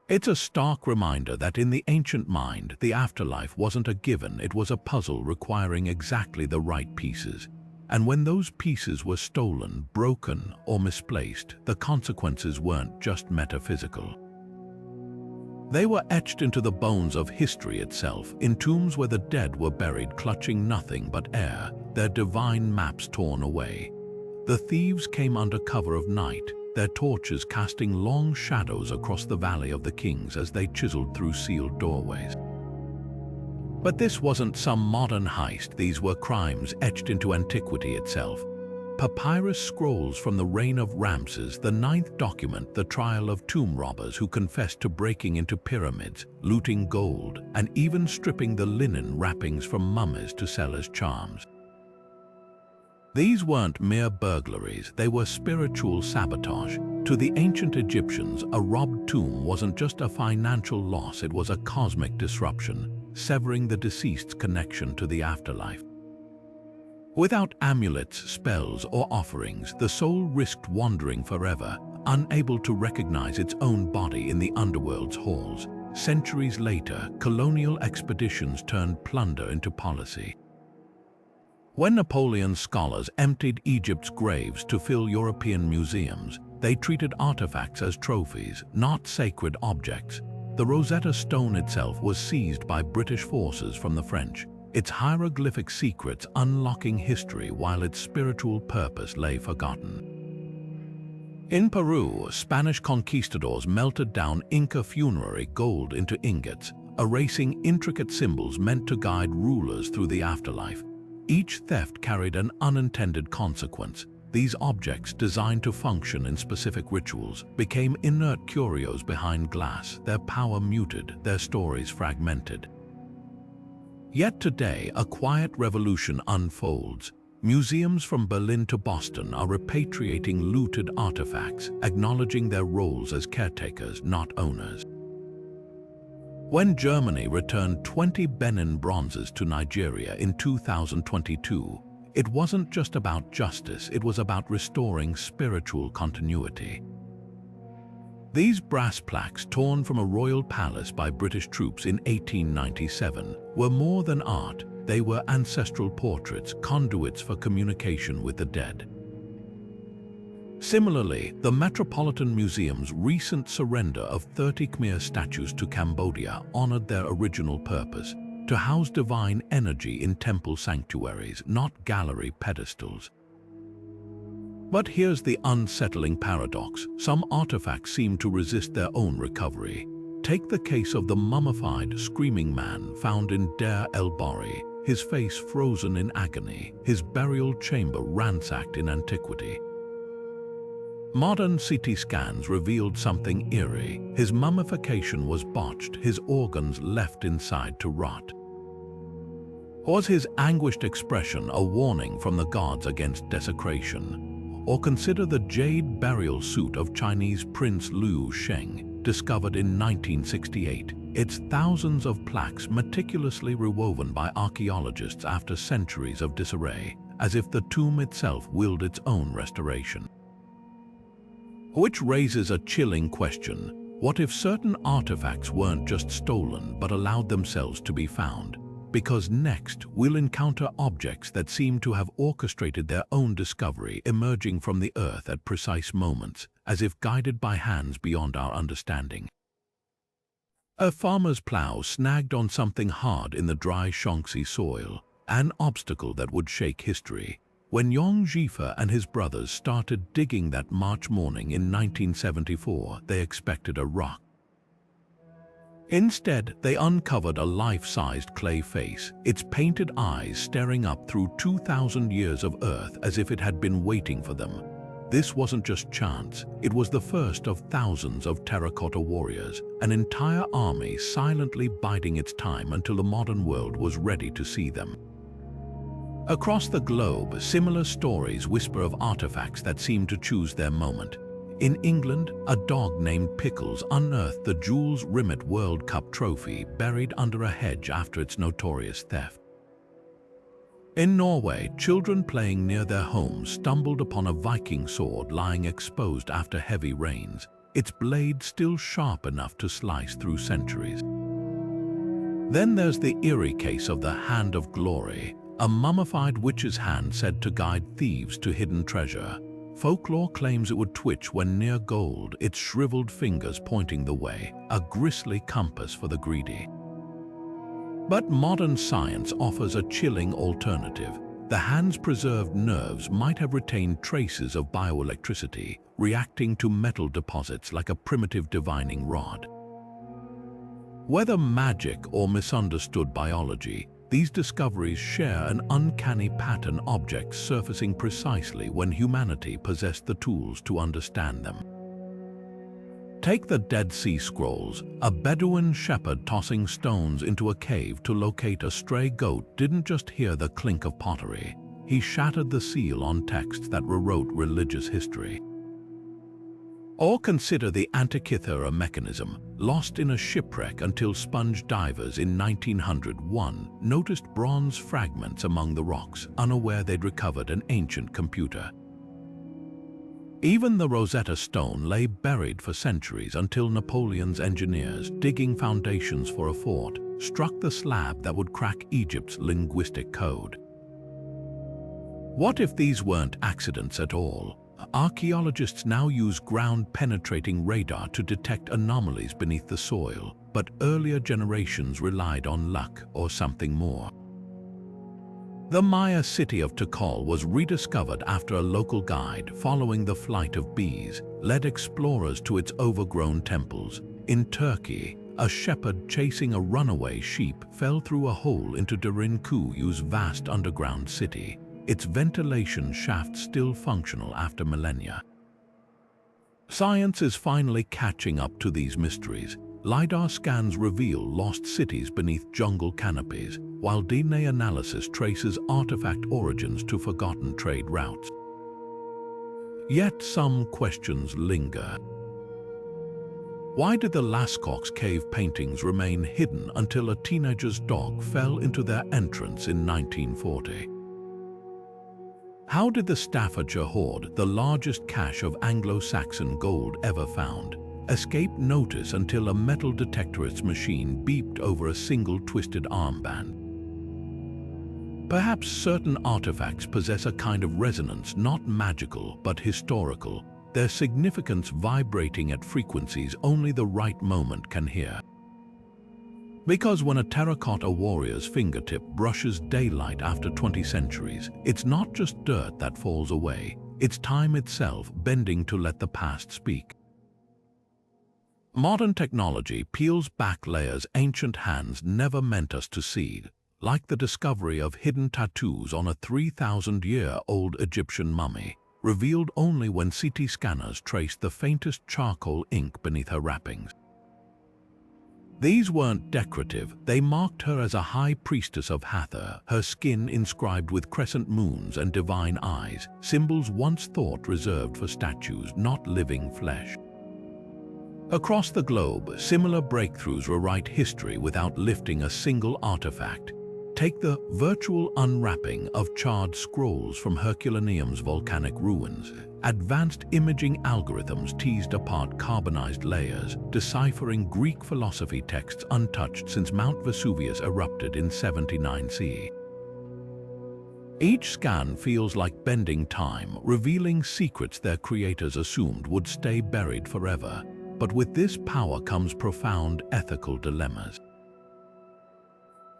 It's a stark reminder that in the ancient mind, the afterlife wasn't a given, it was a puzzle requiring exactly the right pieces. And when those pieces were stolen, broken, or misplaced, the consequences weren't just metaphysical. They were etched into the bones of history itself, in tombs where the dead were buried clutching nothing but air, their divine maps torn away. The thieves came under cover of night, their torches casting long shadows across the Valley of the Kings as they chiseled through sealed doorways. But this wasn't some modern heist, these were crimes etched into antiquity itself. Papyrus scrolls from the reign of Ramses IX document the trial of tomb robbers who confessed to breaking into pyramids, looting gold, and even stripping the linen wrappings from mummies to sell as charms. These weren't mere burglaries, they were spiritual sabotage. To the ancient Egyptians, a robbed tomb wasn't just a financial loss, it was a cosmic disruption, severing the deceased's connection to the afterlife. Without amulets, spells, or offerings, the soul risked wandering forever, unable to recognize its own body in the underworld's halls. Centuries later, colonial expeditions turned plunder into policy. When Napoleon's scholars emptied Egypt's graves to fill European museums, they treated artifacts as trophies, not sacred objects. The Rosetta Stone itself was seized by British forces from the French, its hieroglyphic secrets unlocking history while its spiritual purpose lay forgotten. In Peru, Spanish conquistadors melted down Inca funerary gold into ingots, erasing intricate symbols meant to guide rulers through the afterlife. Each theft carried an unintended consequence. These objects, designed to function in specific rituals, became inert curios behind glass, their power muted, their stories fragmented. Yet today, a quiet revolution unfolds. Museums from Berlin to Boston are repatriating looted artifacts, acknowledging their roles as caretakers, not owners. When Germany returned 20 Benin bronzes to Nigeria in 2022, it wasn't just about justice, it was about restoring spiritual continuity. These brass plaques, torn from a royal palace by British troops in 1897, were more than art, they were ancestral portraits, conduits for communication with the dead. Similarly, the Metropolitan Museum's recent surrender of 30 Khmer statues to Cambodia honored their original purpose, to house divine energy in temple sanctuaries, not gallery pedestals. But here's the unsettling paradox. Some artifacts seem to resist their own recovery. Take the case of the mummified, screaming man found in Deir el-Bahri, his face frozen in agony, his burial chamber ransacked in antiquity. Modern CT scans revealed something eerie. His mummification was botched, his organs left inside to rot. Was his anguished expression a warning from the gods against desecration? Or consider the jade burial suit of Chinese Prince Liu Sheng, discovered in 1968. Its thousands of plaques meticulously rewoven by archaeologists after centuries of disarray, as if the tomb itself willed its own restoration. Which raises a chilling question. What if certain artifacts weren't just stolen but allowed themselves to be found? Because next, we'll encounter objects that seem to have orchestrated their own discovery, emerging from the earth at precise moments, as if guided by hands beyond our understanding. A farmer's plow snagged on something hard in the dry Shaanxi soil, an obstacle that would shake history. When Yong Jifa and his brothers started digging that March morning in 1974, they expected a rock. Instead, they uncovered a life-sized clay face, its painted eyes staring up through 2,000 years of earth as if it had been waiting for them. This wasn't just chance, it was the first of thousands of terracotta warriors, an entire army silently biding its time until the modern world was ready to see them. Across the globe, similar stories whisper of artifacts that seem to choose their moment. In England, a dog named Pickles unearthed the Jules Rimet World Cup trophy buried under a hedge after its notorious theft. In Norway, children playing near their homes stumbled upon a Viking sword lying exposed after heavy rains, its blade still sharp enough to slice through centuries. Then there's the eerie case of the Hand of Glory, a mummified witch's hand said to guide thieves to hidden treasure. Folklore claims it would twitch when near gold, its shriveled fingers pointing the way, a grisly compass for the greedy. But modern science offers a chilling alternative. The hand's preserved nerves might have retained traces of bioelectricity, reacting to metal deposits like a primitive divining rod. Whether magic or misunderstood biology, these discoveries share an uncanny pattern, objects surfacing precisely when humanity possessed the tools to understand them. Take the Dead Sea Scrolls. A Bedouin shepherd tossing stones into a cave to locate a stray goat didn't just hear the clink of pottery. He shattered the seal on texts that rewrote religious history. Or consider the Antikythera mechanism, lost in a shipwreck until sponge divers in 1901 noticed bronze fragments among the rocks, unaware they'd recovered an ancient computer. Even the Rosetta Stone lay buried for centuries until Napoleon's engineers, digging foundations for a fort, struck the slab that would crack Egypt's linguistic code. What if these weren't accidents at all? Archaeologists now use ground-penetrating radar to detect anomalies beneath the soil, but earlier generations relied on luck or something more. The Maya city of Tikal was rediscovered after a local guide, following the flight of bees, led explorers to its overgrown temples. In Turkey, a shepherd chasing a runaway sheep fell through a hole into Derinkuyu's vast underground city, its ventilation shaft still functional after millennia. Science is finally catching up to these mysteries. LiDAR scans reveal lost cities beneath jungle canopies, while DNA analysis traces artifact origins to forgotten trade routes. Yet some questions linger. Why did the Lascaux cave paintings remain hidden until a teenager's dog fell into their entrance in 1940? How did the Staffordshire hoard, the largest cache of Anglo-Saxon gold ever found, escape notice until a metal detectorist machine beeped over a single twisted armband? Perhaps certain artifacts possess a kind of resonance not magical but historical, their significance vibrating at frequencies only the right moment can hear. Because when a terracotta warrior's fingertip brushes daylight after 20 centuries, it's not just dirt that falls away, it's time itself bending to let the past speak. Modern technology peels back layers ancient hands never meant us to see, like the discovery of hidden tattoos on a 3,000-year-old Egyptian mummy, revealed only when CT scanners traced the faintest charcoal ink beneath her wrappings. These weren't decorative, they marked her as a high priestess of Hathor, her skin inscribed with crescent moons and divine eyes, symbols once thought reserved for statues, not living flesh. Across the globe, similar breakthroughs rewrite history without lifting a single artifact. Take the virtual unwrapping of charred scrolls from Herculaneum's volcanic ruins. Advanced imaging algorithms teased apart carbonized layers, deciphering Greek philosophy texts untouched since Mount Vesuvius erupted in 79 CE. Each scan feels like bending time, revealing secrets their creators assumed would stay buried forever. But with this power comes profound ethical dilemmas.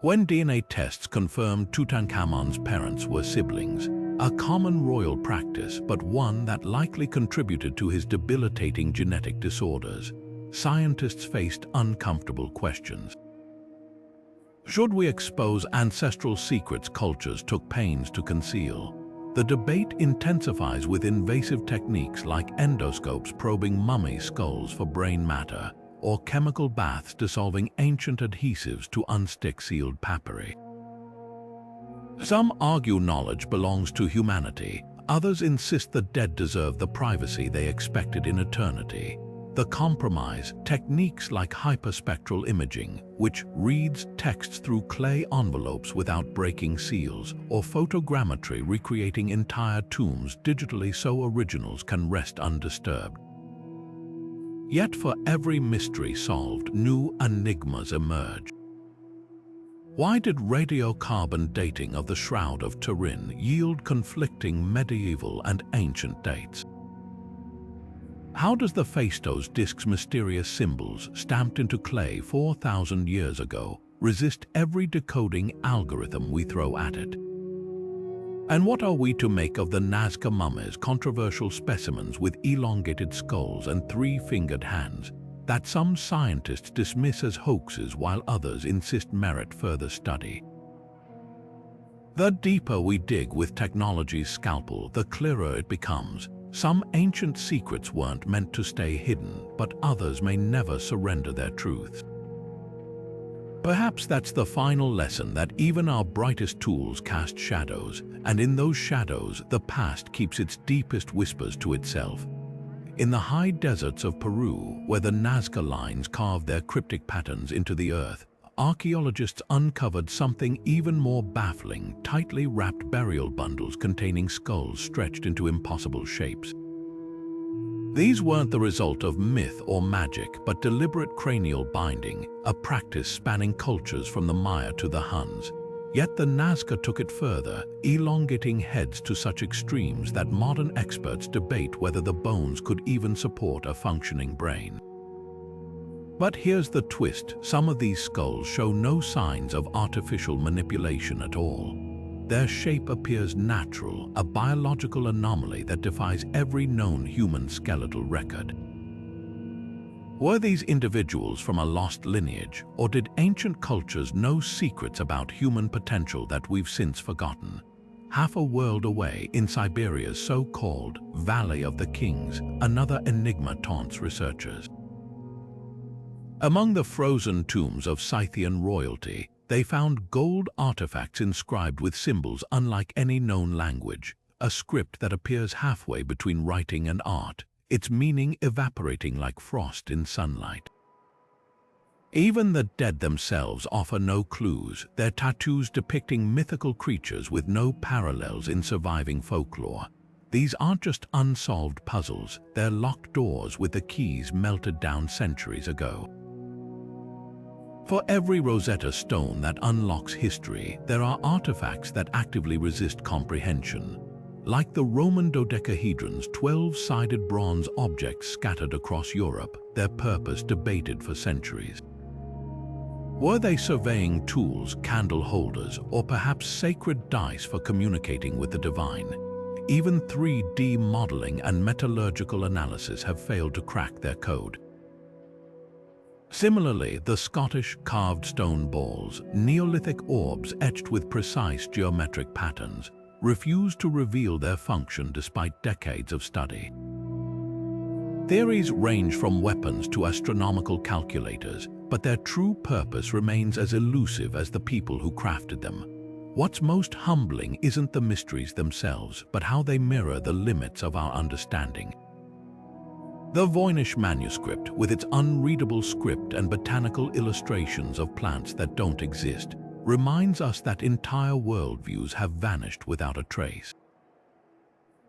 When DNA tests confirmed Tutankhamun's parents were siblings, a common royal practice, but one that likely contributed to his debilitating genetic disorders, scientists faced uncomfortable questions. Should we expose ancestral secrets cultures took pains to conceal? The debate intensifies with invasive techniques like endoscopes probing mummy skulls for brain matter, or chemical baths dissolving ancient adhesives to unstick sealed papyri. Some argue knowledge belongs to humanity, Others insist the dead deserve the privacy they expected in eternity. The compromise, techniques like hyperspectral imaging, which reads texts through clay envelopes without breaking seals, or photogrammetry recreating entire tombs digitally so originals can rest undisturbed. Yet for every mystery solved, new enigmas emerge. Why did radiocarbon dating of the Shroud of Turin yield conflicting medieval and ancient dates? How does the Phaistos disc's mysterious symbols, stamped into clay 4,000 years ago, resist every decoding algorithm we throw at it? And what are we to make of the Nazca mummies, controversial specimens with elongated skulls and three-fingered hands, that some scientists dismiss as hoaxes while others insist merit further study? The deeper we dig with technology's scalpel, the clearer it becomes. Some ancient secrets weren't meant to stay hidden, but others may never surrender their truths. Perhaps that's the final lesson, that even our brightest tools cast shadows, and in those shadows, the past keeps its deepest whispers to itself. In the high deserts of Peru, where the Nazca lines carved their cryptic patterns into the earth, archaeologists uncovered something even more baffling: tightly wrapped burial bundles containing skulls stretched into impossible shapes. These weren't the result of myth or magic, but deliberate cranial binding, a practice spanning cultures from the Maya to the Huns. Yet the Nazca took it further, elongating heads to such extremes that modern experts debate whether the bones could even support a functioning brain. But here's the twist: some of these skulls show no signs of artificial manipulation at all. Their shape appears natural, a biological anomaly that defies every known human skeletal record. Were these individuals from a lost lineage, or did ancient cultures know secrets about human potential that we've since forgotten? Half a world away, in Siberia's so-called Valley of the Kings, another enigma taunts researchers. Among the frozen tombs of Scythian royalty, they found gold artifacts inscribed with symbols unlike any known language, a script that appears halfway between writing and art, its meaning evaporating like frost in sunlight. Even the dead themselves offer no clues, their tattoos depicting mythical creatures with no parallels in surviving folklore. These aren't just unsolved puzzles, they're locked doors with the keys melted down centuries ago. For every Rosetta Stone that unlocks history, there are artifacts that actively resist comprehension. Like the Roman dodecahedron's 12-sided bronze objects scattered across Europe, their purpose debated for centuries. Were they surveying tools, candle holders, or perhaps sacred dice for communicating with the divine? Even 3D modeling and metallurgical analysis have failed to crack their code. Similarly, the Scottish carved stone balls, Neolithic orbs etched with precise geometric patterns, refuse to reveal their function despite decades of study. Theories range from weapons to astronomical calculators, but their true purpose remains as elusive as the people who crafted them. What's most humbling isn't the mysteries themselves, but how they mirror the limits of our understanding. The Voynich manuscript, with its unreadable script and botanical illustrations of plants that don't exist, reminds us that entire worldviews have vanished without a trace.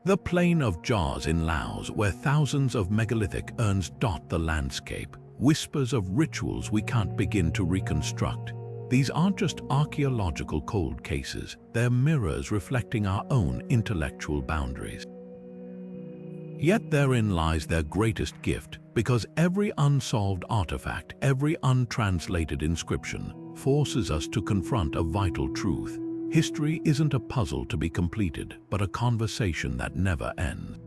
The Plain of Jars in Laos, where thousands of megalithic urns dot the landscape, whispers of rituals we can't begin to reconstruct. These aren't just archaeological cold cases, they're mirrors reflecting our own intellectual boundaries. Yet therein lies their greatest gift, because every unsolved artifact, every untranslated inscription, forces us to confront a vital truth. History isn't a puzzle to be completed, but a conversation that never ends.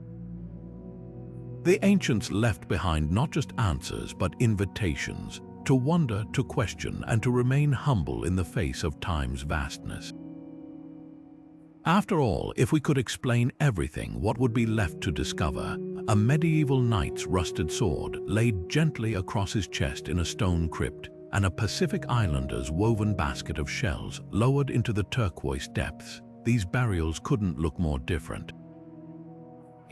The ancients left behind not just answers, but invitations to wonder, to question, and to remain humble in the face of time's vastness. After all, if we could explain everything, what would be left to discover? A medieval knight's rusted sword laid gently across his chest in a stone crypt, and a Pacific islander's woven basket of shells lowered into the turquoise depths. These burials couldn't look more different.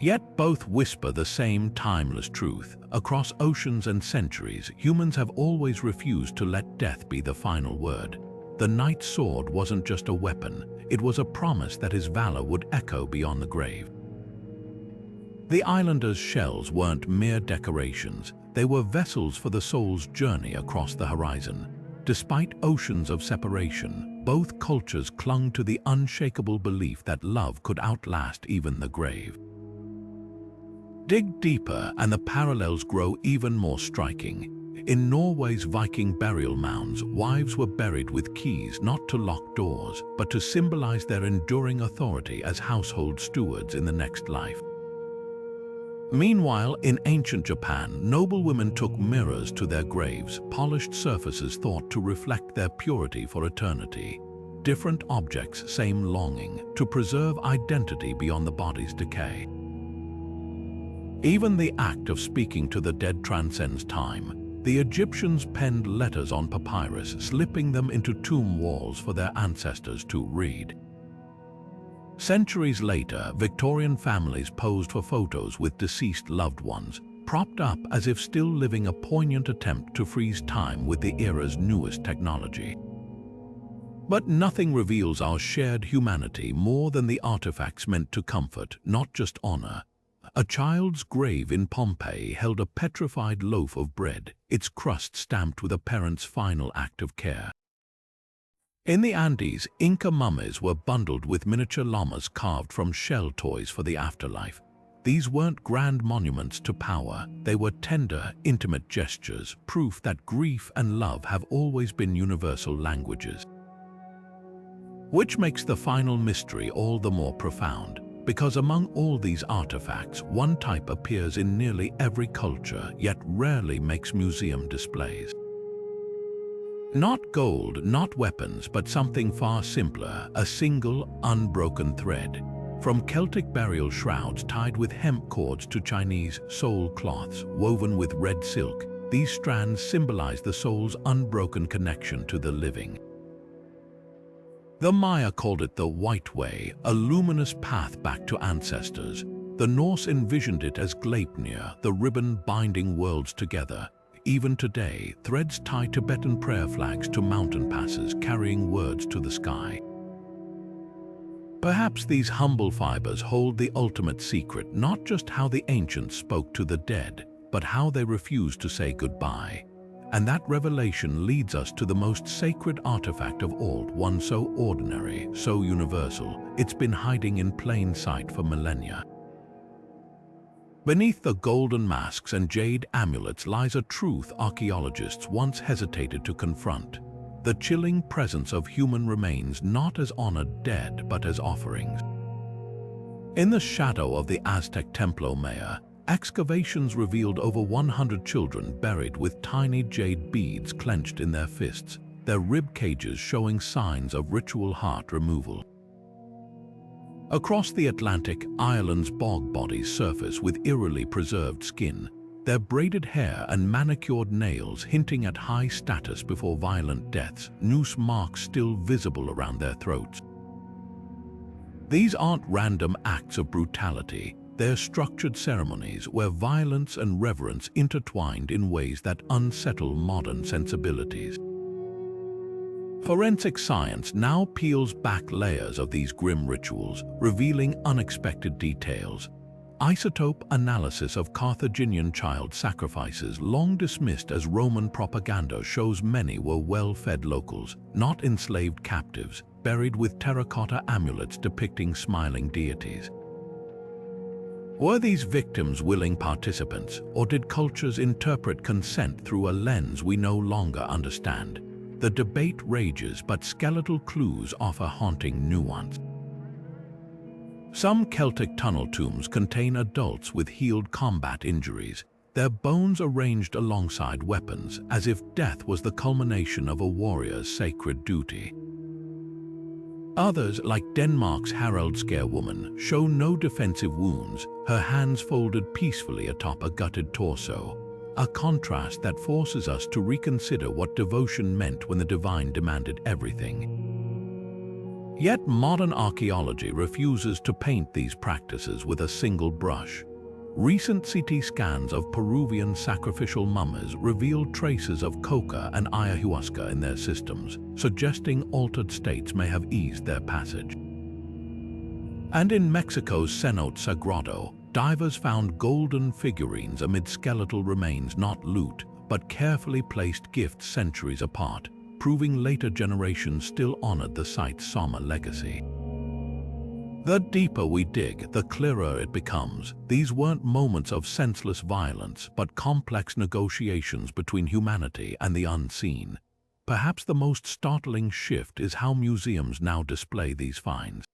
Yet both whisper the same timeless truth. Across oceans and centuries, humans have always refused to let death be the final word. The knight's sword wasn't just a weapon, it was a promise that his valor would echo beyond the grave. The islanders' shells weren't mere decorations, they were vessels for the soul's journey across the horizon. Despite oceans of separation, both cultures clung to the unshakable belief that love could outlast even the grave. Dig deeper and the parallels grow even more striking. In Norway's Viking burial mounds, wives were buried with keys not to lock doors, but to symbolize their enduring authority as household stewards in the next life. Meanwhile, in ancient Japan, noblewomen took mirrors to their graves, polished surfaces thought to reflect their purity for eternity. Different objects, same longing, to preserve identity beyond the body's decay. Even the act of speaking to the dead transcends time. The Egyptians penned letters on papyrus, slipping them into tomb walls for their ancestors to read. Centuries later, Victorian families posed for photos with deceased loved ones, propped up as if still living, a poignant attempt to freeze time with the era's newest technology. But nothing reveals our shared humanity more than the artifacts meant to comfort, not just honor. A child's grave in Pompeii held a petrified loaf of bread, its crust stamped with a parent's final act of care. In the Andes, Inca mummies were bundled with miniature llamas carved from shell toys for the afterlife. These weren't grand monuments to power, they were tender, intimate gestures, proof that grief and love have always been universal languages. Which makes the final mystery all the more profound, because among all these artifacts, one type appears in nearly every culture, yet rarely makes museum displays. Not gold, not weapons, but something far simpler, a single, unbroken thread. From Celtic burial shrouds tied with hemp cords to Chinese soul cloths woven with red silk, these strands symbolize the soul's unbroken connection to the living. The Maya called it the White Way, a luminous path back to ancestors. The Norse envisioned it as Gleipnir, the ribbon binding worlds together. Even today, threads tie Tibetan prayer flags to mountain passes, carrying words to the sky. Perhaps these humble fibers hold the ultimate secret, not just how the ancients spoke to the dead, but how they refused to say goodbye. And that revelation leads us to the most sacred artifact of all, one so ordinary, so universal, it's been hiding in plain sight for millennia. Beneath the golden masks and jade amulets lies a truth archaeologists once hesitated to confront: the chilling presence of human remains not as honored dead but as offerings. In the shadow of the Aztec Templo Maya, excavations revealed over 100 children buried with tiny jade beads clenched in their fists, their rib cages showing signs of ritual heart removal. Across the Atlantic, Ireland's bog bodies surface with eerily preserved skin, their braided hair and manicured nails hinting at high status before violent deaths, noose marks still visible around their throats. These aren't random acts of brutality, they're structured ceremonies where violence and reverence intertwined in ways that unsettle modern sensibilities. Forensic science now peels back layers of these grim rituals, revealing unexpected details. Isotope analysis of Carthaginian child sacrifices, long dismissed as Roman propaganda, shows many were well-fed locals, not enslaved captives, buried with terracotta amulets depicting smiling deities. Were these victims willing participants, or did cultures interpret consent through a lens we no longer understand? The debate rages, but skeletal clues offer haunting nuance. Some Celtic tunnel tombs contain adults with healed combat injuries, their bones arranged alongside weapons, as if death was the culmination of a warrior's sacred duty. Others, like Denmark's Harald Scarewoman, show no defensive wounds, her hands folded peacefully atop a gutted torso, a contrast that forces us to reconsider what devotion meant when the divine demanded everything. Yet modern archaeology refuses to paint these practices with a single brush. Recent CT scans of Peruvian sacrificial mummies revealed traces of coca and ayahuasca in their systems, suggesting altered states may have eased their passage. And in Mexico's Cenote Sagrado, divers found golden figurines amid skeletal remains, not loot, but carefully placed gifts centuries apart, proving later generations still honored the site's Sama legacy. The deeper we dig, the clearer it becomes. These weren't moments of senseless violence, but complex negotiations between humanity and the unseen. Perhaps the most startling shift is how museums now display these finds.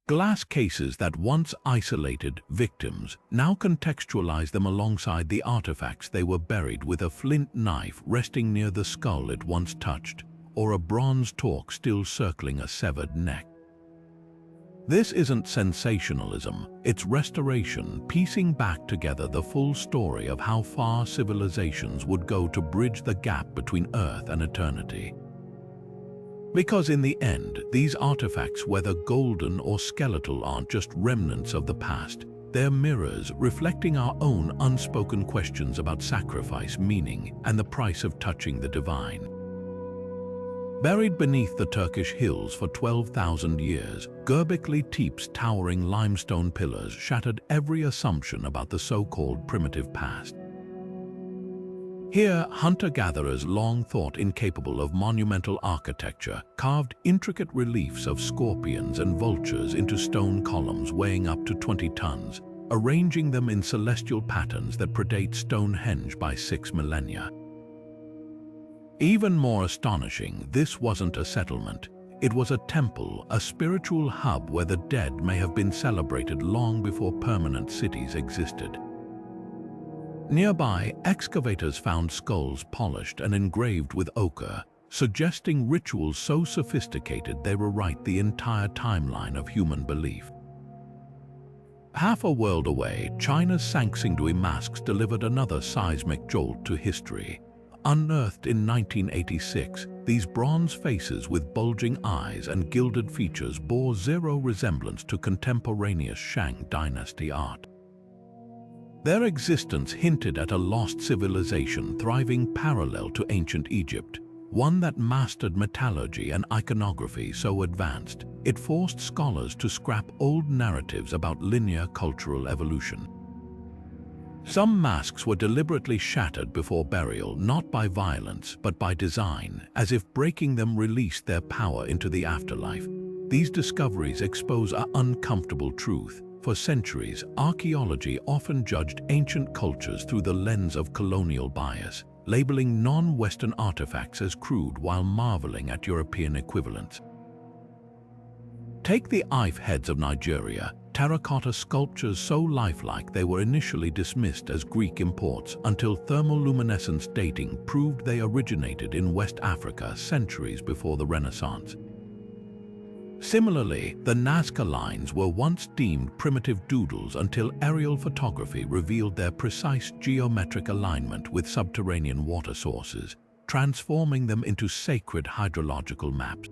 Glass cases that once isolated victims now contextualize them alongside the artifacts they were buried, with a flint knife resting near the skull it once touched, or a bronze torque still circling a severed neck. This isn't sensationalism, it's restoration, piecing back together the full story of how far civilizations would go to bridge the gap between Earth and eternity. Because in the end, these artifacts, whether golden or skeletal, aren't just remnants of the past. They're mirrors reflecting our own unspoken questions about sacrifice, meaning, and the price of touching the divine. Buried beneath the Turkish hills for 12,000 years, Göbekli Tepe's towering limestone pillars shattered every assumption about the so-called primitive past. Here, hunter-gatherers, long thought incapable of monumental architecture, carved intricate reliefs of scorpions and vultures into stone columns weighing up to 20 tons, arranging them in celestial patterns that predate Stonehenge by 6 millennia. Even more astonishing, this wasn't a settlement. It was a temple, a spiritual hub where the dead may have been celebrated long before permanent cities existed. Nearby, excavators found skulls polished and engraved with ochre, suggesting rituals so sophisticated they rewrite the entire timeline of human belief. Half a world away, China's Sangsingdui masks delivered another seismic jolt to history. Unearthed in 1986, these bronze faces with bulging eyes and gilded features bore zero resemblance to contemporaneous Shang dynasty art. Their existence hinted at a lost civilization thriving parallel to ancient Egypt, one that mastered metallurgy and iconography so advanced, it forced scholars to scrap old narratives about linear cultural evolution. Some masks were deliberately shattered before burial, not by violence, but by design, as if breaking them released their power into the afterlife. These discoveries expose an uncomfortable truth. For centuries, archaeology often judged ancient cultures through the lens of colonial bias, labeling non-Western artifacts as crude while marveling at European equivalents. Take the Ife heads of Nigeria, terracotta sculptures so lifelike they were initially dismissed as Greek imports until thermoluminescence dating proved they originated in West Africa centuries before the Renaissance. Similarly, the Nazca lines were once deemed primitive doodles until aerial photography revealed their precise geometric alignment with subterranean water sources, transforming them into sacred hydrological maps.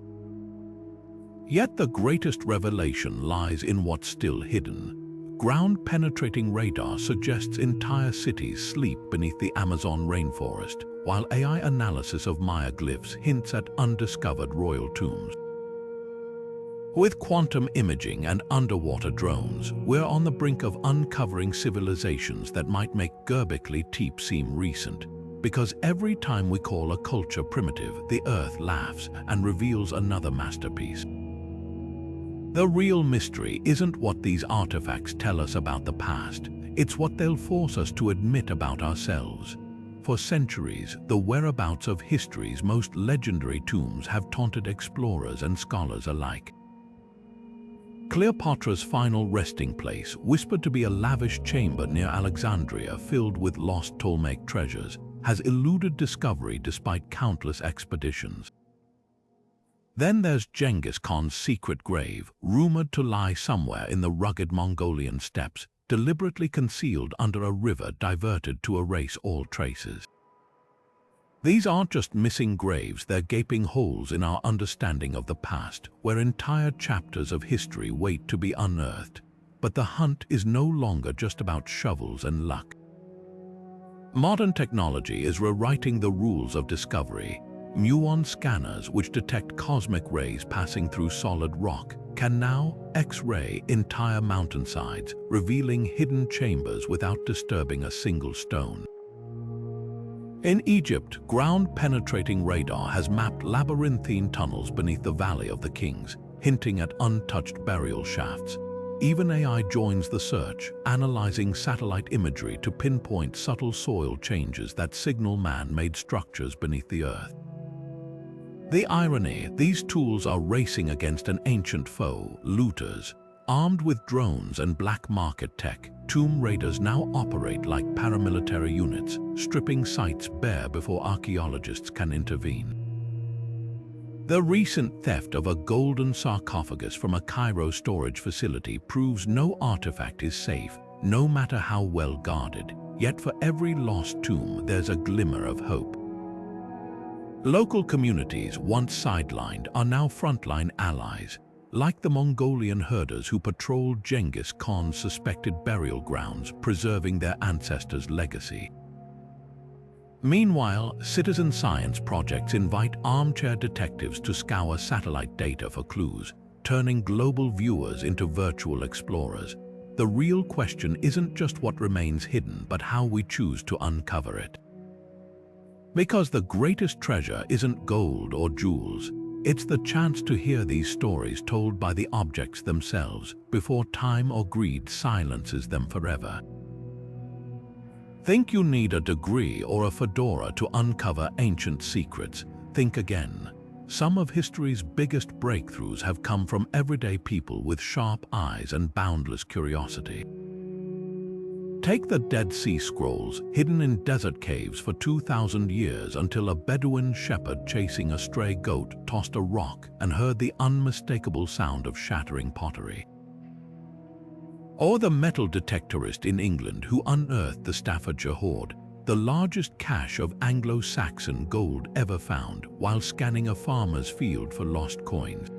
Yet the greatest revelation lies in what's still hidden. Ground-penetrating radar suggests entire cities sleep beneath the Amazon rainforest, while AI analysis of Maya glyphs hints at undiscovered royal tombs. With quantum imaging and underwater drones, we're on the brink of uncovering civilizations that might make Göbekli Tepe seem recent. Because every time we call a culture primitive, the Earth laughs and reveals another masterpiece. The real mystery isn't what these artifacts tell us about the past, it's what they'll force us to admit about ourselves. For centuries, the whereabouts of history's most legendary tombs have taunted explorers and scholars alike. Cleopatra's final resting place, whispered to be a lavish chamber near Alexandria filled with lost Ptolemaic treasures, has eluded discovery despite countless expeditions. Then there's Genghis Khan's secret grave, rumored to lie somewhere in the rugged Mongolian steppes, deliberately concealed under a river diverted to erase all traces. These aren't just missing graves, they're gaping holes in our understanding of the past, where entire chapters of history wait to be unearthed. But the hunt is no longer just about shovels and luck. Modern technology is rewriting the rules of discovery. Muon scanners, which detect cosmic rays passing through solid rock, can now X-ray entire mountainsides, revealing hidden chambers without disturbing a single stone. In Egypt, ground-penetrating radar has mapped labyrinthine tunnels beneath the Valley of the Kings, hinting at untouched burial shafts. Even AI joins the search, analyzing satellite imagery to pinpoint subtle soil changes that signal man-made structures beneath the earth. The irony, these tools are racing against an ancient foe, looters. Armed with drones and black market tech, tomb raiders now operate like paramilitary units, stripping sites bare before archaeologists can intervene. The recent theft of a golden sarcophagus from a Cairo storage facility proves no artifact is safe, no matter how well guarded. Yet for every lost tomb, there's a glimmer of hope. Local communities, once sidelined, are now frontline allies, like the Mongolian herders who patrolled Genghis Khan's suspected burial grounds, preserving their ancestors' legacy. Meanwhile, citizen science projects invite armchair detectives to scour satellite data for clues, turning global viewers into virtual explorers. The real question isn't just what remains hidden, but how we choose to uncover it. Because the greatest treasure isn't gold or jewels, it's the chance to hear these stories told by the objects themselves before time or greed silences them forever. Think you need a degree or a fedora to uncover ancient secrets? Think again. Some of history's biggest breakthroughs have come from everyday people with sharp eyes and boundless curiosity. Take the Dead Sea Scrolls, hidden in desert caves for 2,000 years until a Bedouin shepherd chasing a stray goat tossed a rock and heard the unmistakable sound of shattering pottery. Or the metal detectorist in England who unearthed the Staffordshire hoard, the largest cache of Anglo-Saxon gold ever found, while scanning a farmer's field for lost coins.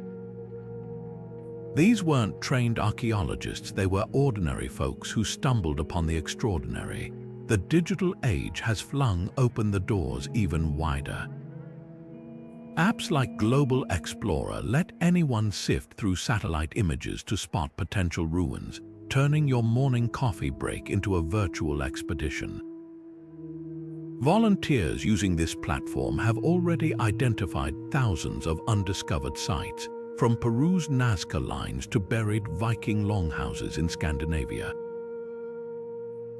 These weren't trained archaeologists, they were ordinary folks who stumbled upon the extraordinary. The digital age has flung open the doors even wider. Apps like Global Explorer let anyone sift through satellite images to spot potential ruins, turning your morning coffee break into a virtual expedition. Volunteers using this platform have already identified thousands of undiscovered sites, from Peru's Nazca lines to buried Viking longhouses in Scandinavia.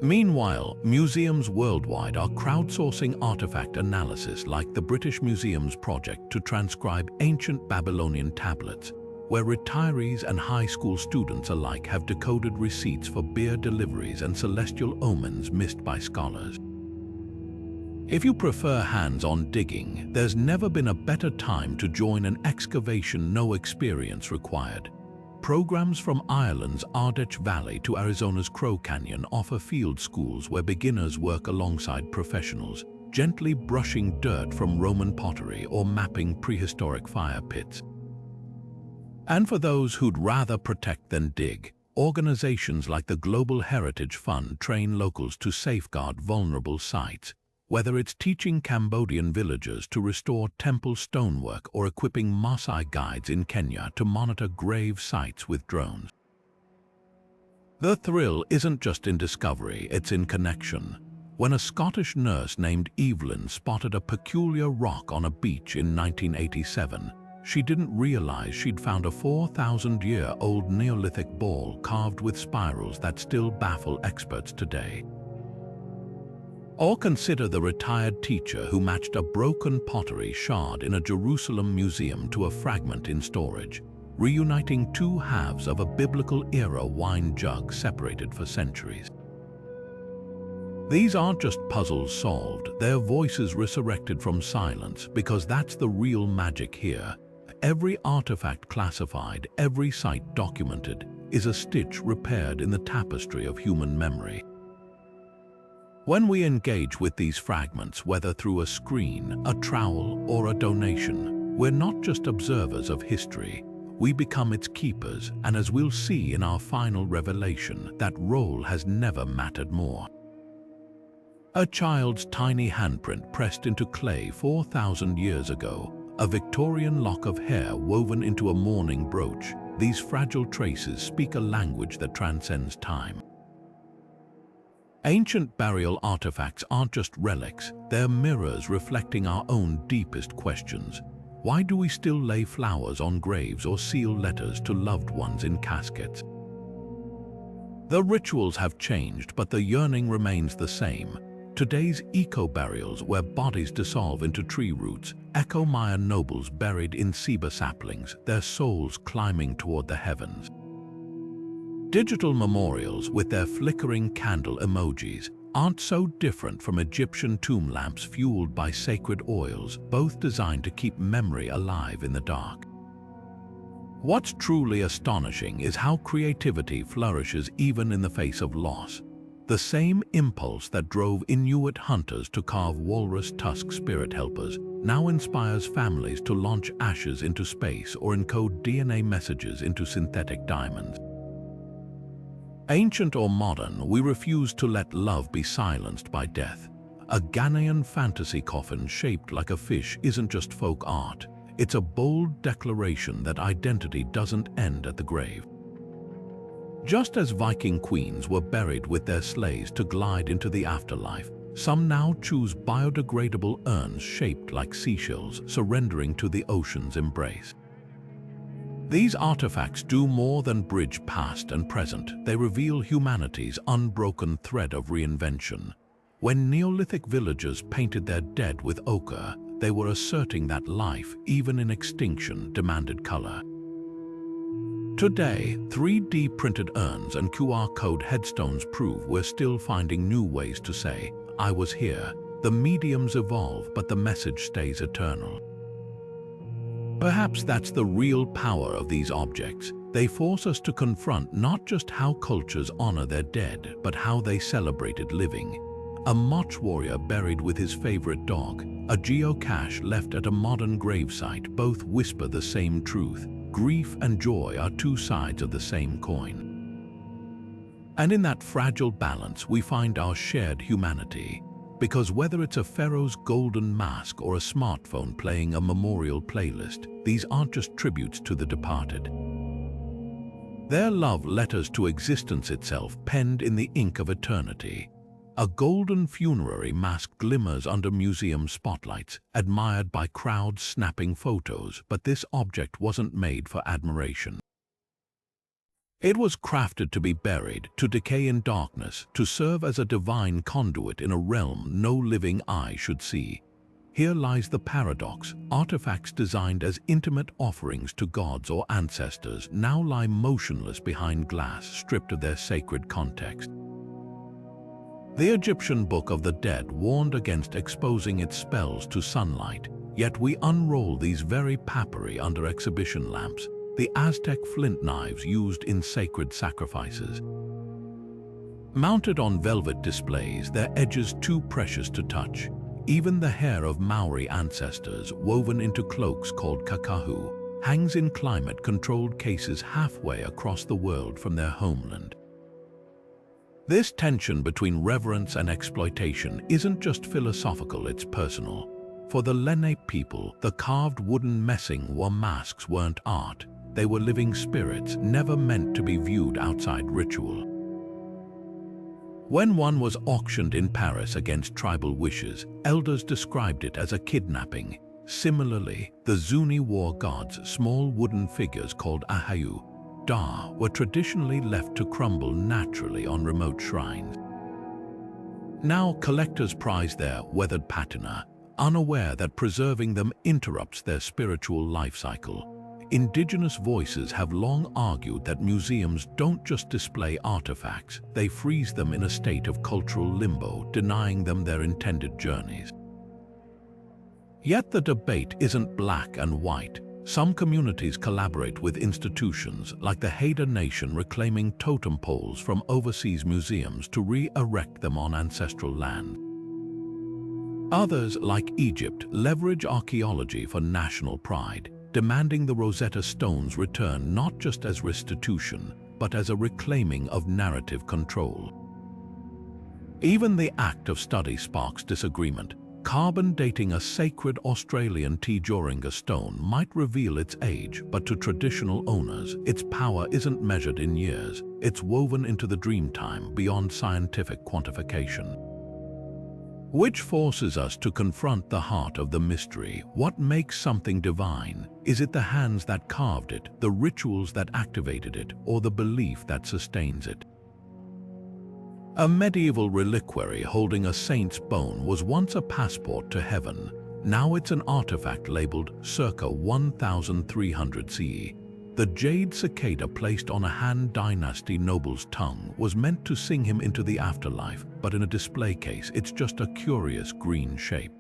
Meanwhile, museums worldwide are crowdsourcing artifact analysis like the British Museum's project to transcribe ancient Babylonian tablets, where retirees and high school students alike have decoded receipts for beer deliveries and celestial omens missed by scholars. If you prefer hands-on digging, there's never been a better time to join an excavation no experience required. Programs from Ireland's Ardèche Valley to Arizona's Crow Canyon offer field schools where beginners work alongside professionals, gently brushing dirt from Roman pottery or mapping prehistoric fire pits. And for those who'd rather protect than dig, organizations like the Global Heritage Fund train locals to safeguard vulnerable sites, whether it's teaching Cambodian villagers to restore temple stonework or equipping Maasai guides in Kenya to monitor grave sites with drones. The thrill isn't just in discovery, it's in connection. When a Scottish nurse named Evelyn spotted a peculiar rock on a beach in 1987, she didn't realize she'd found a 4,000-year-old Neolithic ball carved with spirals that still baffle experts today. Or consider the retired teacher who matched a broken pottery shard in a Jerusalem museum to a fragment in storage, reuniting two halves of a biblical-era wine jug separated for centuries. These aren't just puzzles solved, they're voices resurrected from silence, because that's the real magic here. Every artifact classified, every site documented, is a stitch repaired in the tapestry of human memory. When we engage with these fragments, whether through a screen, a trowel, or a donation, we're not just observers of history, we become its keepers, and as we'll see in our final revelation, that role has never mattered more. A child's tiny handprint pressed into clay 4,000 years ago, a Victorian lock of hair woven into a mourning brooch, these fragile traces speak a language that transcends time. Ancient burial artifacts aren't just relics, they're mirrors reflecting our own deepest questions. Why do we still lay flowers on graves or seal letters to loved ones in caskets? The rituals have changed, but the yearning remains the same. Today's eco-burials, where bodies dissolve into tree roots, echo Mayan nobles buried in ceiba saplings, their souls climbing toward the heavens. Digital memorials, with their flickering candle emojis, aren't so different from Egyptian tomb lamps fueled by sacred oils, both designed to keep memory alive in the dark. What's truly astonishing is how creativity flourishes even in the face of loss. The same impulse that drove Inuit hunters to carve walrus tusk spirit helpers now inspires families to launch ashes into space or encode DNA messages into synthetic diamonds. Ancient or modern, we refuse to let love be silenced by death. A Ghanaian fantasy coffin shaped like a fish isn't just folk art. It's a bold declaration that identity doesn't end at the grave. Just as Viking queens were buried with their sleighs to glide into the afterlife, some now choose biodegradable urns shaped like seashells, surrendering to the ocean's embrace. These artifacts do more than bridge past and present. They reveal humanity's unbroken thread of reinvention. When Neolithic villagers painted their dead with ochre, they were asserting that life, even in extinction, demanded color. Today, 3D printed urns and QR code headstones prove we're still finding new ways to say, "I was here." The mediums evolve, but the message stays eternal. Perhaps that's the real power of these objects. They force us to confront not just how cultures honor their dead, but how they celebrated living. A Moch warrior buried with his favorite dog, a geocache left at a modern gravesite, both whisper the same truth. Grief and joy are two sides of the same coin. And in that fragile balance, we find our shared humanity. Because whether it's a pharaoh's golden mask or a smartphone playing a memorial playlist, these aren't just tributes to the departed. They're love letters to existence itself, penned in the ink of eternity. A golden funerary mask glimmers under museum spotlights, admired by crowds snapping photos, but this object wasn't made for admiration. It was crafted to be buried, to decay in darkness, to serve as a divine conduit in a realm no living eye should see. Here lies the paradox. Artifacts designed as intimate offerings to gods or ancestors now lie motionless behind glass, stripped of their sacred context. The Egyptian Book of the Dead warned against exposing its spells to sunlight, yet we unroll these very papyri under exhibition lamps, the Aztec flint knives used in sacred sacrifices. Mounted on velvet displays, their edges too precious to touch. Even the hair of Maori ancestors, woven into cloaks called kakahu, hangs in climate-controlled cases halfway across the world from their homeland. This tension between reverence and exploitation isn't just philosophical, it's personal. For the Lenape people, the carved wooden messing masks weren't art. They were living spirits, never meant to be viewed outside ritual. When one was auctioned in Paris against tribal wishes, elders described it as a kidnapping. Similarly, the Zuni war gods, small wooden figures called ahayu, Da, were traditionally left to crumble naturally on remote shrines. Now collectors prize their weathered patina, unaware that preserving them interrupts their spiritual life cycle. Indigenous voices have long argued that museums don't just display artifacts, they freeze them in a state of cultural limbo, denying them their intended journeys. Yet the debate isn't black and white. Some communities collaborate with institutions like the Haida Nation, reclaiming totem poles from overseas museums to re-erect them on ancestral land. Others, like Egypt, leverage archaeology for national pride, demanding the Rosetta Stone's return not just as restitution, but as a reclaiming of narrative control. Even the act of study sparks disagreement. Carbon dating a sacred Australian Tjuringa stone might reveal its age, but to traditional owners, its power isn't measured in years. It's woven into the dreamtime beyond scientific quantification. Which forces us to confront the heart of the mystery. What makes something divine? Is it the hands that carved it, the rituals that activated it, or the belief that sustains it? A medieval reliquary holding a saint's bone was once a passport to heaven. Now it's an artifact labeled circa 1300 CE. The jade cicada placed on a Han Dynasty noble's tongue was meant to sing him into the afterlife, but in a display case, it's just a curious green shape.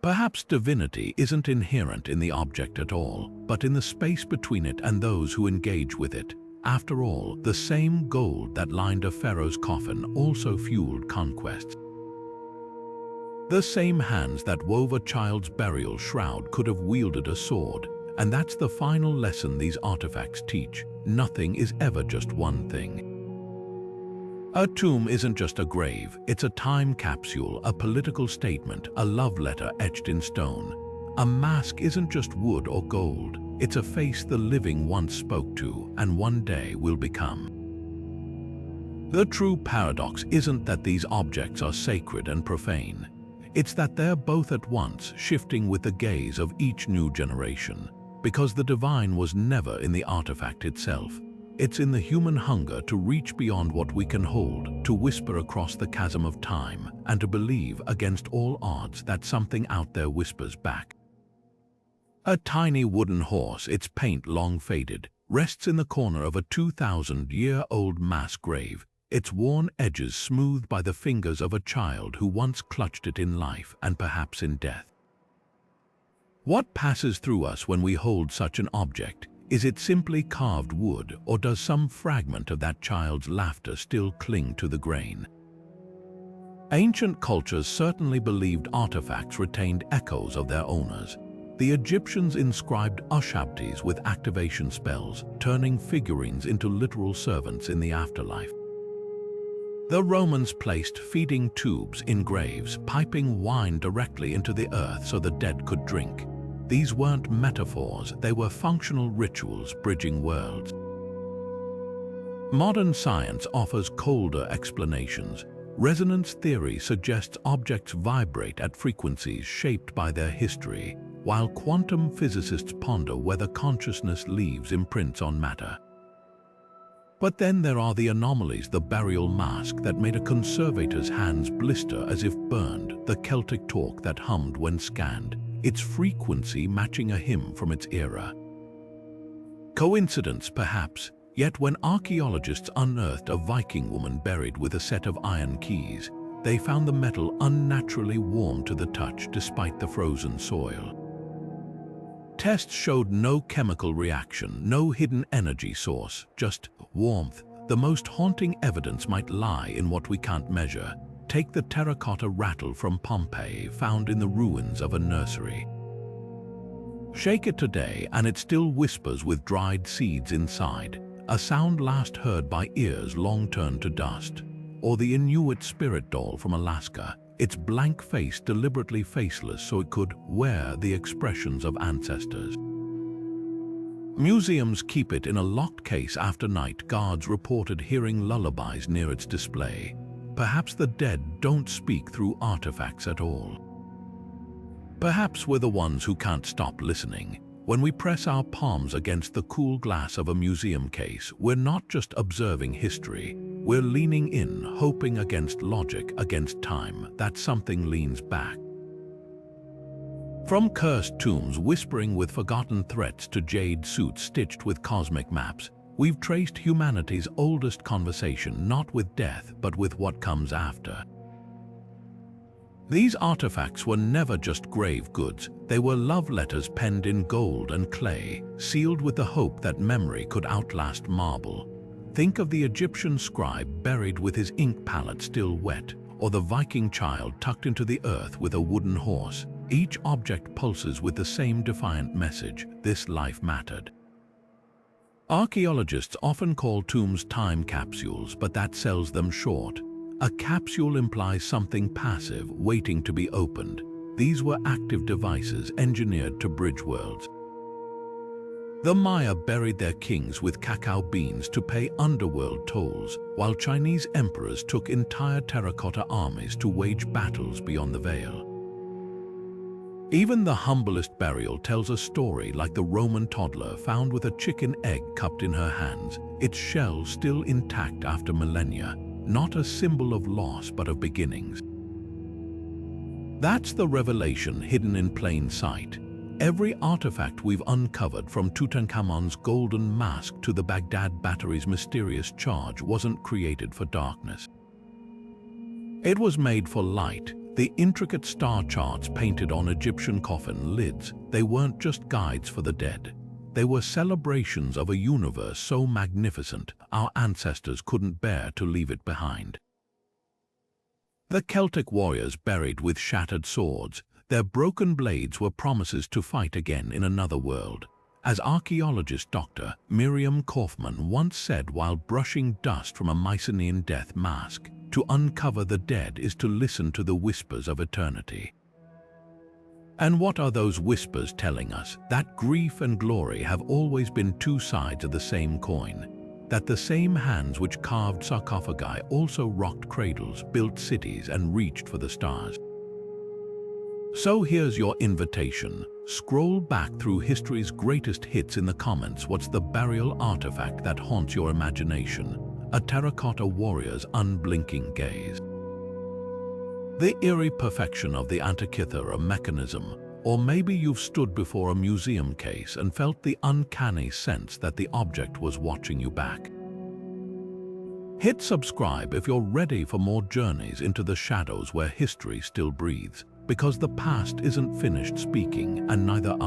Perhaps divinity isn't inherent in the object at all, but in the space between it and those who engage with it. After all, the same gold that lined a pharaoh's coffin also fueled conquests. The same hands that wove a child's burial shroud could have wielded a sword. And that's the final lesson these artifacts teach. Nothing is ever just one thing. A tomb isn't just a grave, it's a time capsule, a political statement, a love letter etched in stone. A mask isn't just wood or gold, it's a face the living once spoke to and one day will become. The true paradox isn't that these objects are sacred and profane. It's that they're both at once, shifting with the gaze of each new generation. Because the divine was never in the artifact itself. It's in the human hunger to reach beyond what we can hold, to whisper across the chasm of time, and to believe against all odds that something out there whispers back. A tiny wooden horse, its paint long faded, rests in the corner of a 2,000-year-old mass grave, its worn edges smoothed by the fingers of a child who once clutched it in life and perhaps in death. What passes through us when we hold such an object? Is it simply carved wood, or does some fragment of that child's laughter still cling to the grain? Ancient cultures certainly believed artifacts retained echoes of their owners. The Egyptians inscribed ushabtis with activation spells, turning figurines into literal servants in the afterlife. The Romans placed feeding tubes in graves, piping wine directly into the earth so the dead could drink. These weren't metaphors, they were functional rituals bridging worlds. Modern science offers colder explanations. Resonance theory suggests objects vibrate at frequencies shaped by their history, while quantum physicists ponder whether consciousness leaves imprints on matter. But then there are the anomalies, the burial mask that made a conservator's hands blister as if burned, the Celtic talk that hummed when scanned, its frequency matching a hymn from its era. Coincidence, perhaps, yet when archaeologists unearthed a Viking woman buried with a set of iron keys, they found the metal unnaturally warm to the touch despite the frozen soil. Tests showed no chemical reaction, no hidden energy source, just warmth. The most haunting evidence might lie in what we can't measure. Take the terracotta rattle from Pompeii, found in the ruins of a nursery. Shake it today and it still whispers with dried seeds inside, a sound last heard by ears long turned to dust. Or the Inuit spirit doll from Alaska, its blank face deliberately faceless so it could wear the expressions of ancestors. Museums keep it in a locked case after night guards reported hearing lullabies near its display. Perhaps the dead don't speak through artifacts at all. Perhaps we're the ones who can't stop listening. When we press our palms against the cool glass of a museum case, we're not just observing history. We're leaning in, hoping against logic, against time, that something leans back. From cursed tombs whispering with forgotten threats to jade suits stitched with cosmic maps, we've traced humanity's oldest conversation not with death but with what comes after. These artifacts were never just grave goods, they were love letters penned in gold and clay, sealed with the hope that memory could outlast marble. Think of the Egyptian scribe buried with his ink palette still wet, or the Viking child tucked into the earth with a wooden horse. Each object pulses with the same defiant message: this life mattered. Archaeologists often call tombs time capsules, but that sells them short. A capsule implies something passive, waiting to be opened. These were active devices engineered to bridge worlds. The Maya buried their kings with cacao beans to pay underworld tolls, while Chinese emperors took entire terracotta armies to wage battles beyond the veil. Even the humblest burial tells a story, like the Roman toddler found with a chicken egg cupped in her hands, its shell still intact after millennia, not a symbol of loss but of beginnings. That's the revelation hidden in plain sight. Every artifact we've uncovered, from Tutankhamun's golden mask to the Baghdad battery's mysterious charge, wasn't created for darkness. It was made for light. The intricate star charts painted on Egyptian coffin lids, they weren't just guides for the dead. They were celebrations of a universe so magnificent, our ancestors couldn't bear to leave it behind. The Celtic warriors buried with shattered swords, their broken blades were promises to fight again in another world. As archaeologist Dr. Miriam Kaufman once said while brushing dust from a Mycenaean death mask, to uncover the dead is to listen to the whispers of eternity. And what are those whispers telling us? That grief and glory have always been two sides of the same coin. That the same hands which carved sarcophagi also rocked cradles, built cities, and reached for the stars. So here's your invitation. Scroll back through history's greatest hits in the comments. What's the burial artifact that haunts your imagination? A terracotta warrior's unblinking gaze, the eerie perfection of the Antikythera mechanism, or maybe you've stood before a museum case and felt the uncanny sense that the object was watching you back. Hit subscribe if you're ready for more journeys into the shadows where history still breathes, because the past isn't finished speaking, and neither are